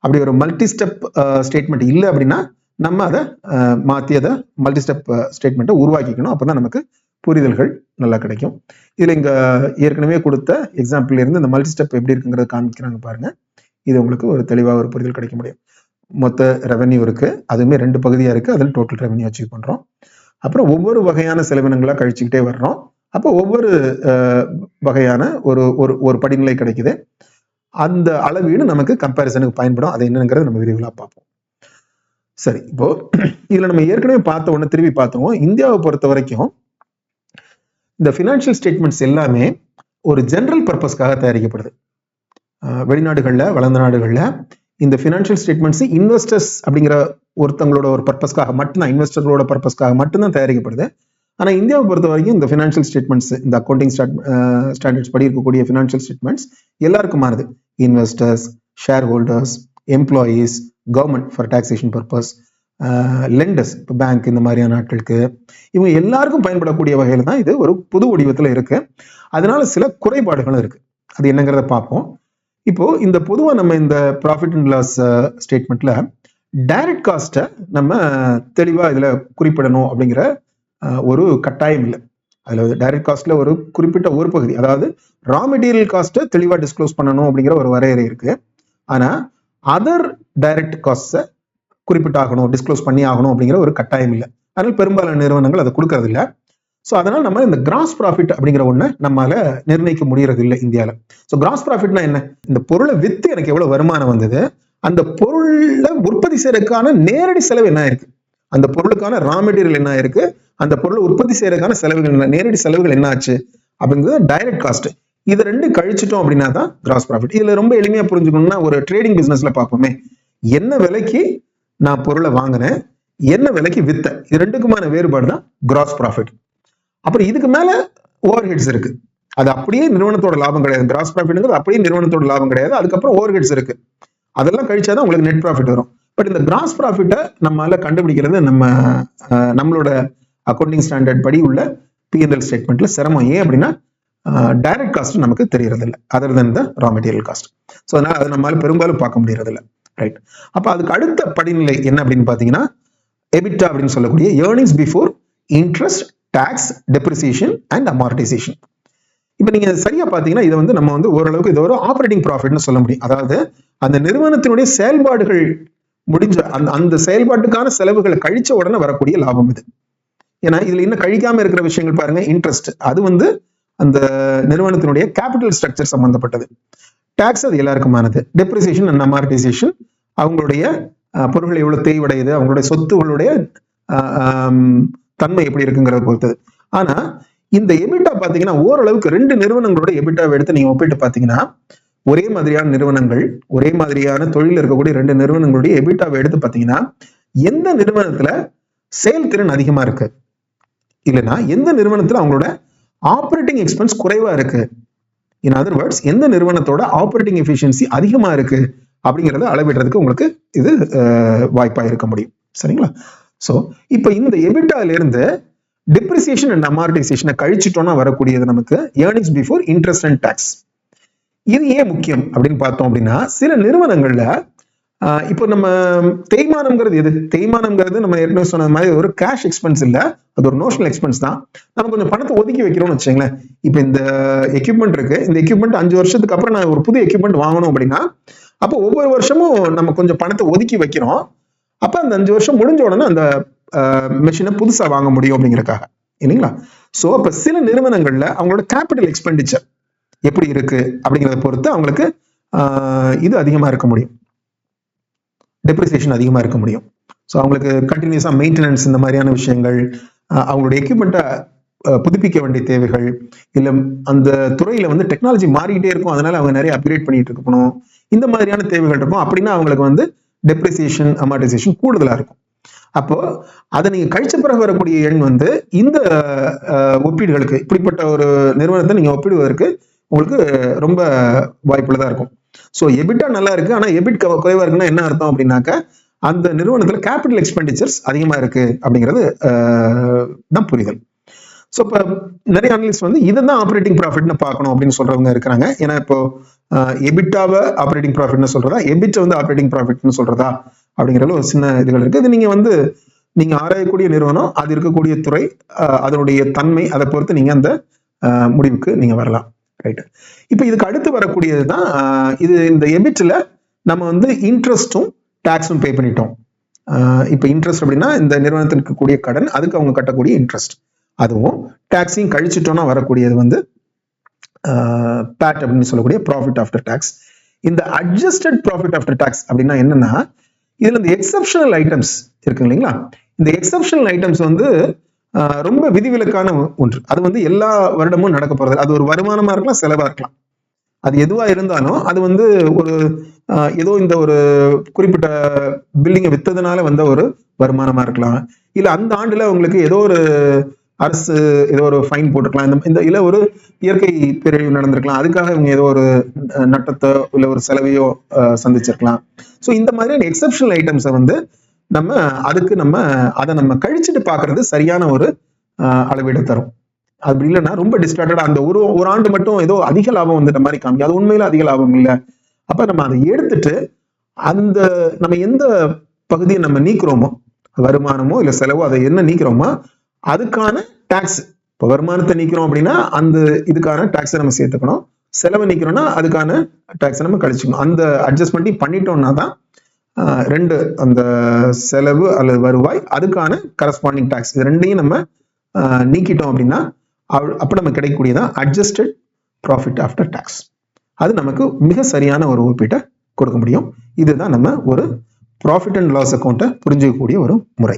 அப்படி ஒரு மல்டி ஸ்டெப் ஸ்டேட்மெண்ட் இல்லை அப்படின்னா நம்ம அதை மாற்றி அதை மல்டி ஸ்டெப் ஸ்டேட்மெண்ட்டை உருவாக்கிக்கணும். அப்பதான் நமக்கு புரிதல்கள் நல்லா கிடைக்கும். இதுல இங்க ஏற்கனவே கொடுத்த எக்ஸாம்பிள் இருந்து இந்த மல்டி ஸ்டெப் எப்படி இருக்குங்கிறத காமிக்கிறாங்க பாருங்க. இது உங்களுக்கு ஒரு தெளிவாக ஒரு புரிதல் கிடைக்க முடியும். மொத்த ரெவன்யூ இருக்கு, அதுவுமே 2 பகுதியா இருக்கு, அதில் டோட்டல் ரெவன்யூ அச்சீவ் பண்றோம். அப்புறம் ஒவ்வொரு வகையான செலவினங்களா கழிச்சுக்கிட்டே வர்றோம். அப்போ ஒவ்வொரு வகையான ஒரு படிநிலை கிடைக்குது. அந்த அளவீடு நமக்கு கம்பேரிசனுக்கு பயன்படும். அது என்னங்கிறது நம்ம விரிவாக பார்ப்போம். சரி, இப்போ இதுல நம்ம ஏற்கனவே பார்த்த ஒண்ணு திரும்பி பார்த்தோம். இந்தியாவை பொறுத்த வரைக்கும் இந்த பினான்சியல் ஸ்டேட்மெண்ட்ஸ் எல்லாமே ஒரு ஜெனரல் பர்பஸ்க்காக தயாரிக்கப்படுது. வெளிநாடுகள்ல, வளர்ந்த நாடுகள்ல இந்த பினான்சியல் ஸ்டேட்மெண்ட்ஸ் இன்வெஸ்டர்ஸ் அப்படிங்கிற ஒருத்தங்களோட ஒரு பர்பஸ்க்காக மட்டும்தான், இன்வெஸ்டர்களோட பர்பஸ்க்காக மட்டும்தான் தயாரிக்கப்படுது. ஆனா இந்தியாவை பொறுத்த வரைக்கும் இந்த பினான்சியல் ஸ்டேட்மெண்ட்ஸ், இந்த அக்கௌண்டிங் ஸ்டாண்டர்ட்ஸ் படி இருக்கக்கூடிய பினான்சியல் ஸ்டேட்மெண்ட்ஸ் எல்லாருக்குமானது. Investors, shareholders, employees, government for taxation purpose, lenders, இப்போ பேங்க், இந்த மாதிரியான நாட்களுக்கு இவங்க எல்லாருக்கும் பயன்படக்கூடிய வகையில தான் இது ஒரு புது வடிவத்தில் இருக்கு. அதனால சில குறைபாடுகளும் இருக்கு. அது என்னங்கிறத பார்ப்போம். இப்போ இந்த பொதுவாக நம்ம இந்த ப்ராஃபிட் அண்ட் லாஸ் ஸ்டேட்மெண்ட்ல டைரக்ட் காஸ்ட்டை நம்ம தெளிவாக இதுல குறிப்பிடணும் அப்படிங்கிற ஒரு கட்டாயம் இல்லை. அதுல டைரக்ட் காஸ்ட்ல ஒரு குறிப்பிட்ட ஒரு பகுதி, அதாவது ரா மெட்டீரியல் காஸ்ட்டை தெளிவாக டிஸ்க்ளோஸ் பண்ணணும் அப்படிங்கிற ஒரு வரையறை இருக்கு. ஆனா அதர் டைரக்ட் காஸ்ட்டை குறிப்பிட்டாகணும், டிஸ்க்ளோஸ் பண்ணி ஆகணும் அப்படிங்கிற ஒரு கட்டாயம் இல்லை. அதனால பெரும்பாலான நிறுவனங்கள் அதை கொடுக்கறது இல்லை. ஸோ அதனால நம்ம இந்த கிராஸ் ப்ராஃபிட் அப்படிங்கிற ஒண்ணு நம்மளால நிர்ணயிக்க முடியறது இல்லை இந்தியாவில். ஸோ கிராஸ் ப்ராஃபிட்னா என்ன? இந்த பொருளை வித்து எனக்கு எவ்வளவு வருமானம் வந்தது, அந்த பொருளை உற்பத்தி செய்யறதுக்கான நேரடி செலவு என்ன இருக்கு, அந்த பொருளுக்கான ரா மெட்டீரியல் என்ன இருக்கு, அந்த பொருளை உற்பத்தி செய்யறதுக்கான செலவுகள் என்ன, நேரடி செலவுகள் என்ன ஆச்சு அப்படிங்கிறது டைரக்ட் காஸ்ட். இது ரெண்டு கழிச்சிட்டோம் அப்படின்னா தான் கிராஸ் ப்ராஃபிட். இதுல ரொம்ப எளிமையா புரிஞ்சுக்கணும்னா ஒரு ட்ரேடிங் பிசினஸ்ல பார்ப்போமே, என்ன விலைக்கு நான் பொருளை வாங்கினேன், என்ன விலைக்கு வித்த, இது ரெண்டுக்குமான வேறுபாடு தான் கிராஸ் ப்ராஃபிட். அப்புறம் இதுக்கு மேல ஓவர் ஹெட்ஸ் இருக்கு, அது அப்படியே நிறுவனத்தோட லாபம் கிடையாது. கிராஸ் ப்ராஃபிட்ங்கிறது அப்படியே நிறுவனத்தோட லாபம் கிடையாது. அதுக்கப்புறம் ஓவர் ஹெட்ஸ் இருக்கு, அதெல்லாம் கழிச்சாதான் உங்களுக்கு நெட் ப்ராஃபிட் வரும். பட் இந்த கிராஸ் ப்ராஃபிட்டை நம்மளால கண்டுபிடிக்கிறது நம்மளோட அக்கௌண்டிங் ஸ்டாண்டர்ட் படி உள்ள P&L ஸ்டேட்மெண்ட்ல சிரமம். ஏன் அப்படின்னா டைரக்ட் காஸ்ட் நமக்கு தெரியறது இல்லை, அதர் தென் த ரா மெட்டீரியல் காஸ்ட். ஸோ அதனால அதை நம்மளால பெரும்பாலும் பார்க்க முடியறது இல்லை. ரைட். அப்ப அதுக்கு அடுத்த படிநிலை என்ன அப்படின்னு பாத்தீங்கன்னா எபிட்டா அப்படின்னு சொல்லக்கூடிய earnings before interest, tax, depreciation and amortisation. இப்ப நீங்க சரியா பாத்தீங்கன்னா இதை நம்ம ஓரளவுக்கு இது ஒரு ஆப்ரேட்டிங் ப்ராஃபிட்னு சொல்ல முடியும். அதாவது அந்த நிறுவனத்தினுடைய செயல்பாடுகள் முடிஞ்ச அந்த செயல்பாட்டுக்கான செலவுகளை கழிச்ச உடனே வரக்கூடிய லாபம் இது. ஏன்னா இதுல இன்னும் கழிக்காம இருக்கிற விஷயங்கள் பாருங்க, இன்ட்ரெஸ்ட் அது வந்து அந்த நிறுவனத்தினுடைய கேபிட்டல் ஸ்ட்ரக்சர் சம்பந்தப்பட்டது. டாக்ஸ் அது எல்லாருக்குமானது. டெப்ரிசியேஷன் அண்ட் அமார்டைசேஷன் அவங்களுடைய பொருட்கள் எவ்வளவு தேய்வடையுது, அவங்களுடைய சொத்துகளுடைய தன்மை எப்படி இருக்குங்கிறத பொறுத்தது. ஆனா இந்த எபிட்டா பாத்தீங்கன்னா ஓரளவுக்கு ரெண்டு நிறுவனங்களோட எபிட்டாவை எடுத்து நீங்க ஒப்பிட்டு பாத்தீங்கன்னா, ஒரே மாதிரியான நிறுவனங்கள், ஒரே மாதிரியான தொழில் இருக்கக்கூடிய ரெண்டு நிறுவனங்களுடைய எபிட்டாவை எடுத்து பாத்தீங்கன்னா, எந்த நிறுவனத்துல செயல்திறன் அதிகமா இருக்கு, இல்லைன்னா எந்த நிறுவனத்துல அவங்களோட ஆப்ரேட்டிங் எக்ஸ்பென்ஸ் குறைவா இருக்கு, இன் அதர் வேர்ட்ஸ் எந்த நிறுவனத்தோட ஆப்ரேட்டிங் எஃபிஷியன்சி அதிகமா இருக்கு அப்படிங்கறத அளவிடுறதுக்கு உங்களுக்கு இது வாய்ப்பா இருக்க முடியும். சரிங்களா? சோ இப்போ இந்த எபிட்டால இருந்து டிப்ரிசியேஷன் அண்ட் அமார்டைசேஷனை கழிச்சிட்டோம்னா வரக்கூடியது நமக்கு earnings before interest and tax. இது ஏன் முக்கியம் அப்படின்னு பார்த்தோம் அப்படின்னா, சில நிறுவனங்கள்ல இப்போ நம்ம தேய்மானம்ங்கிறது எது? தேய்மானம்ங்கிறது நம்ம ஏற்கனவே சொன்ன மாதிரி ஒரு கேஷ் எக்ஸ்பென்ஸ் இல்ல, அது ஒரு நோஷனல் எக்ஸ்பென்ஸ் தான். நம்ம கொஞ்சம் பணத்தை ஒதுக்கி வைக்கிறோம்னு வச்சுங்களேன். இப்போ இந்த எக்யூப்மெண்ட் இருக்கு, இந்த எக்யூப்மெண்ட் 5 வருஷத்துக்கு அப்புறம் நான் ஒரு புது எக்யூப்மெண்ட் வாங்கணும் அப்படின்னா, அப்போ ஒவ்வொரு வருஷமும் நம்ம கொஞ்சம் பணத்தை ஒதுக்கி வைக்கிறோம். அப்ப அந்த 5 வருஷம் முடிஞ்ச உடனே அந்த மெஷினை புதுசா வாங்க முடியும் அப்படிங்கறக்காக, இல்லைங்களா? சோ அப்ப சில நிறுவனங்கள்ல அவங்களோட கேபிட்டல் எக்ஸ்பெண்டிச்சர் எப்படி இருக்கு அப்படிங்கிறத பொறுத்து அவங்களுக்கு இது அதிகமா இருக்க முடியும், டெப்ரிசியேஷன் அதிகமா இருக்க முடியும். ஸோ அவங்களுக்கு கண்டினியூஸா மெயின்டெனன்ஸ் இந்த மாதிரியான விஷயங்கள், அவங்களுடைய எக்யூப்மெண்ட்டை புதுப்பிக்க வேண்டிய தேவைகள், இல்ல அந்த துறையில வந்து டெக்னாலஜி மாறிக்கிட்டே இருக்கும், அதனால அவங்க நிறைய அப்கிரேட் பண்ணிட்டு இருக்கணும், இந்த மாதிரியான தேவைகள் இருக்கும். அப்படின்னா அவங்களுக்கு வந்து டெப்ரிசியேஷன் அமார்டைசேஷன் கூடுதலா இருக்கும். அப்போ அதை நீங்க கழிச்ச பிறகு வரக்கூடிய எண் வந்து இந்த ஒப்பீடுகளுக்கு, இப்படிப்பட்ட ஒரு நிறுவனத்தை நீங்க ஒப்பிடுவதற்கு உங்களுக்கு ரொம்ப வாய்ப்புள்ளதா இருக்கும். ஸோ எபிட்டா நல்லா இருக்கு, ஆனா எபிட் குறைவா இருக்குன்னா என்ன அர்த்தம் அப்படின்னாக்க, அந்த நிறுவனத்துல கேபிட்டல் எக்ஸ்பெண்டிச்சர்ஸ் அதிகமா இருக்கு அப்படிங்கிறது தான் புரிதல். ஸோ இப்போ நிறைய அனலிஸ்ட் வந்து இதை தான் ஆப்ரேட்டிங் ப்ராஃபிட்னு பார்க்கணும் அப்படின்னு சொல்றவங்க இருக்கிறாங்க. ஏன்னா இப்போ எபிட்டாவை ஆப்ரேட்டிங் ப்ராஃபிட்னு சொல்றதா, எபிட் வந்து ஆப்ரேட்டிங் ப்ராஃபிட்னு சொல்றதா அப்படிங்கிறது ஒரு சின்ன இதுகள் இருக்கு. இது நீங்க ஆராயக்கூடிய நிறுவனம், அது இருக்கக்கூடிய துறை, அதனுடைய தன்மை, அதை பொறுத்து நீங்க அந்த முடிவுக்கு நீங்க வரலாம். ரைட். இப்போ இதுக்கு அடுத்து வரக்கூடியது தான் இது. இந்த எபிட்ல நம்ம வந்து இன்ட்ரெஸ்டும் டாக்ஸும் பே பண்ணிட்டோம். இப்போ இன்ட்ரெஸ்ட் அப்படின்னா இந்த நிறுவனத்திற்கு கூடிய கடன், அதுக்கு அவங்க கட்டக்கூடிய இன்ட்ரெஸ்ட், அதுவும் டாக்ஸையும் கழிச்சிட்டோம்னா வரக்கூடியது வந்து பேட் அப்படின்னு சொல்லக்கூடிய ப்ராஃபிட் ஆஃப்டர் டாக்ஸ். இந்த அட்ஜஸ்டட் ப்ராஃபிட் ஆஃப்டர் டாக்ஸ் அப்படின்னா என்னன்னா, இதுல இந்த எக்ஸப்ஷனல் ஐட்டம்ஸ் இருக்கு இல்லைங்களா? இந்த எக்ஸப்ஷனல் ஐட்டம்ஸ் வந்து ரொம்ப விதிவிலக்கான ஒன்று. அது வந்து எல்லா வருடமும் நடக்க போறது. அது ஒரு வருமானமா இருக்கலாம், செலவா இருக்கலாம். அது எதுவா இருந்தாலும் அது வந்து ஒரு ஏதோ இந்த ஒரு குறிப்பிட்ட பில்டிங்கை வித்ததுனால வந்த ஒரு வருமானமா இருக்கலாம், இல்ல அந்த ஆண்டுல உங்களுக்கு ஏதோ ஒரு அரசு ஏதோ ஒரு ஃபைன் போட்டிருக்கலாம், இந்த இல்ல ஒரு இயற்கை பேரழிவு நடந்திருக்கலாம், அதுக்காக இவங்க ஏதோ ஒரு நட்டத்தை இல்ல ஒரு செலவையோ சந்திச்சிருக்கலாம். ஸோ இந்த மாதிரியான எக்ஸப்ஷனல் ஐட்டம்ஸை வந்து அதை நம்ம கழிச்சுட்டு பார்க்கறது சரியான ஒரு அளவீடு தரும். அப்படி இல்லைன்னா ரொம்ப டிஸ்ட்ராக்டடா அந்த ஒரு ஆண்டு மட்டும் ஏதோ அதிக லாபம் வந்துட்ட மாதிரி காமிக்கும், அது உண்மையில அதிக லாபம் இல்லை. அப்ப நம்ம அதை எடுத்துட்டு நம்ம எந்த பகுதியை நம்ம நீக்கிறோமோ, வருமானமோ இல்ல செலவோ, அதை என்ன நீக்கிறோமோ அதுக்கான டாக்ஸ். இப்போ வருமானத்தை நீக்கிறோம் அப்படின்னா அந்த இதுக்கான டாக்ஸை நம்ம சேர்த்துக்கணும், செலவை நீக்கிறோம்னா அதுக்கான டாக்ஸை நம்ம கழிச்சுக்கணும். அந்த அட்ஜஸ்ட்மெண்ட்டையும் பண்ணிட்டோம்னா தான் ரெண்டு, அந்த செலவு அல்லது வருவாய், அதுக்கான கரஸ்பாண்டிங் டாக்ஸ், இது ரெண்டையும் நம்ம நீக்கிட்டோம் அப்படின்னா அப்ப நம்ம கிடைக்கக்கூடியதான் அட்ஜஸ்டட் ப்ராஃபிட் ஆஃப்டர் டாக்ஸ். அது நமக்கு மிக சரியான ஒரு ஒப்பீட்டை கொடுக்க முடியும். இதுதான் நம்ம ஒரு ப்ராஃபிட் அண்ட் லாஸ் அக்கௌண்ட்டை புரிஞ்சுக்கக்கூடிய ஒரு முறை.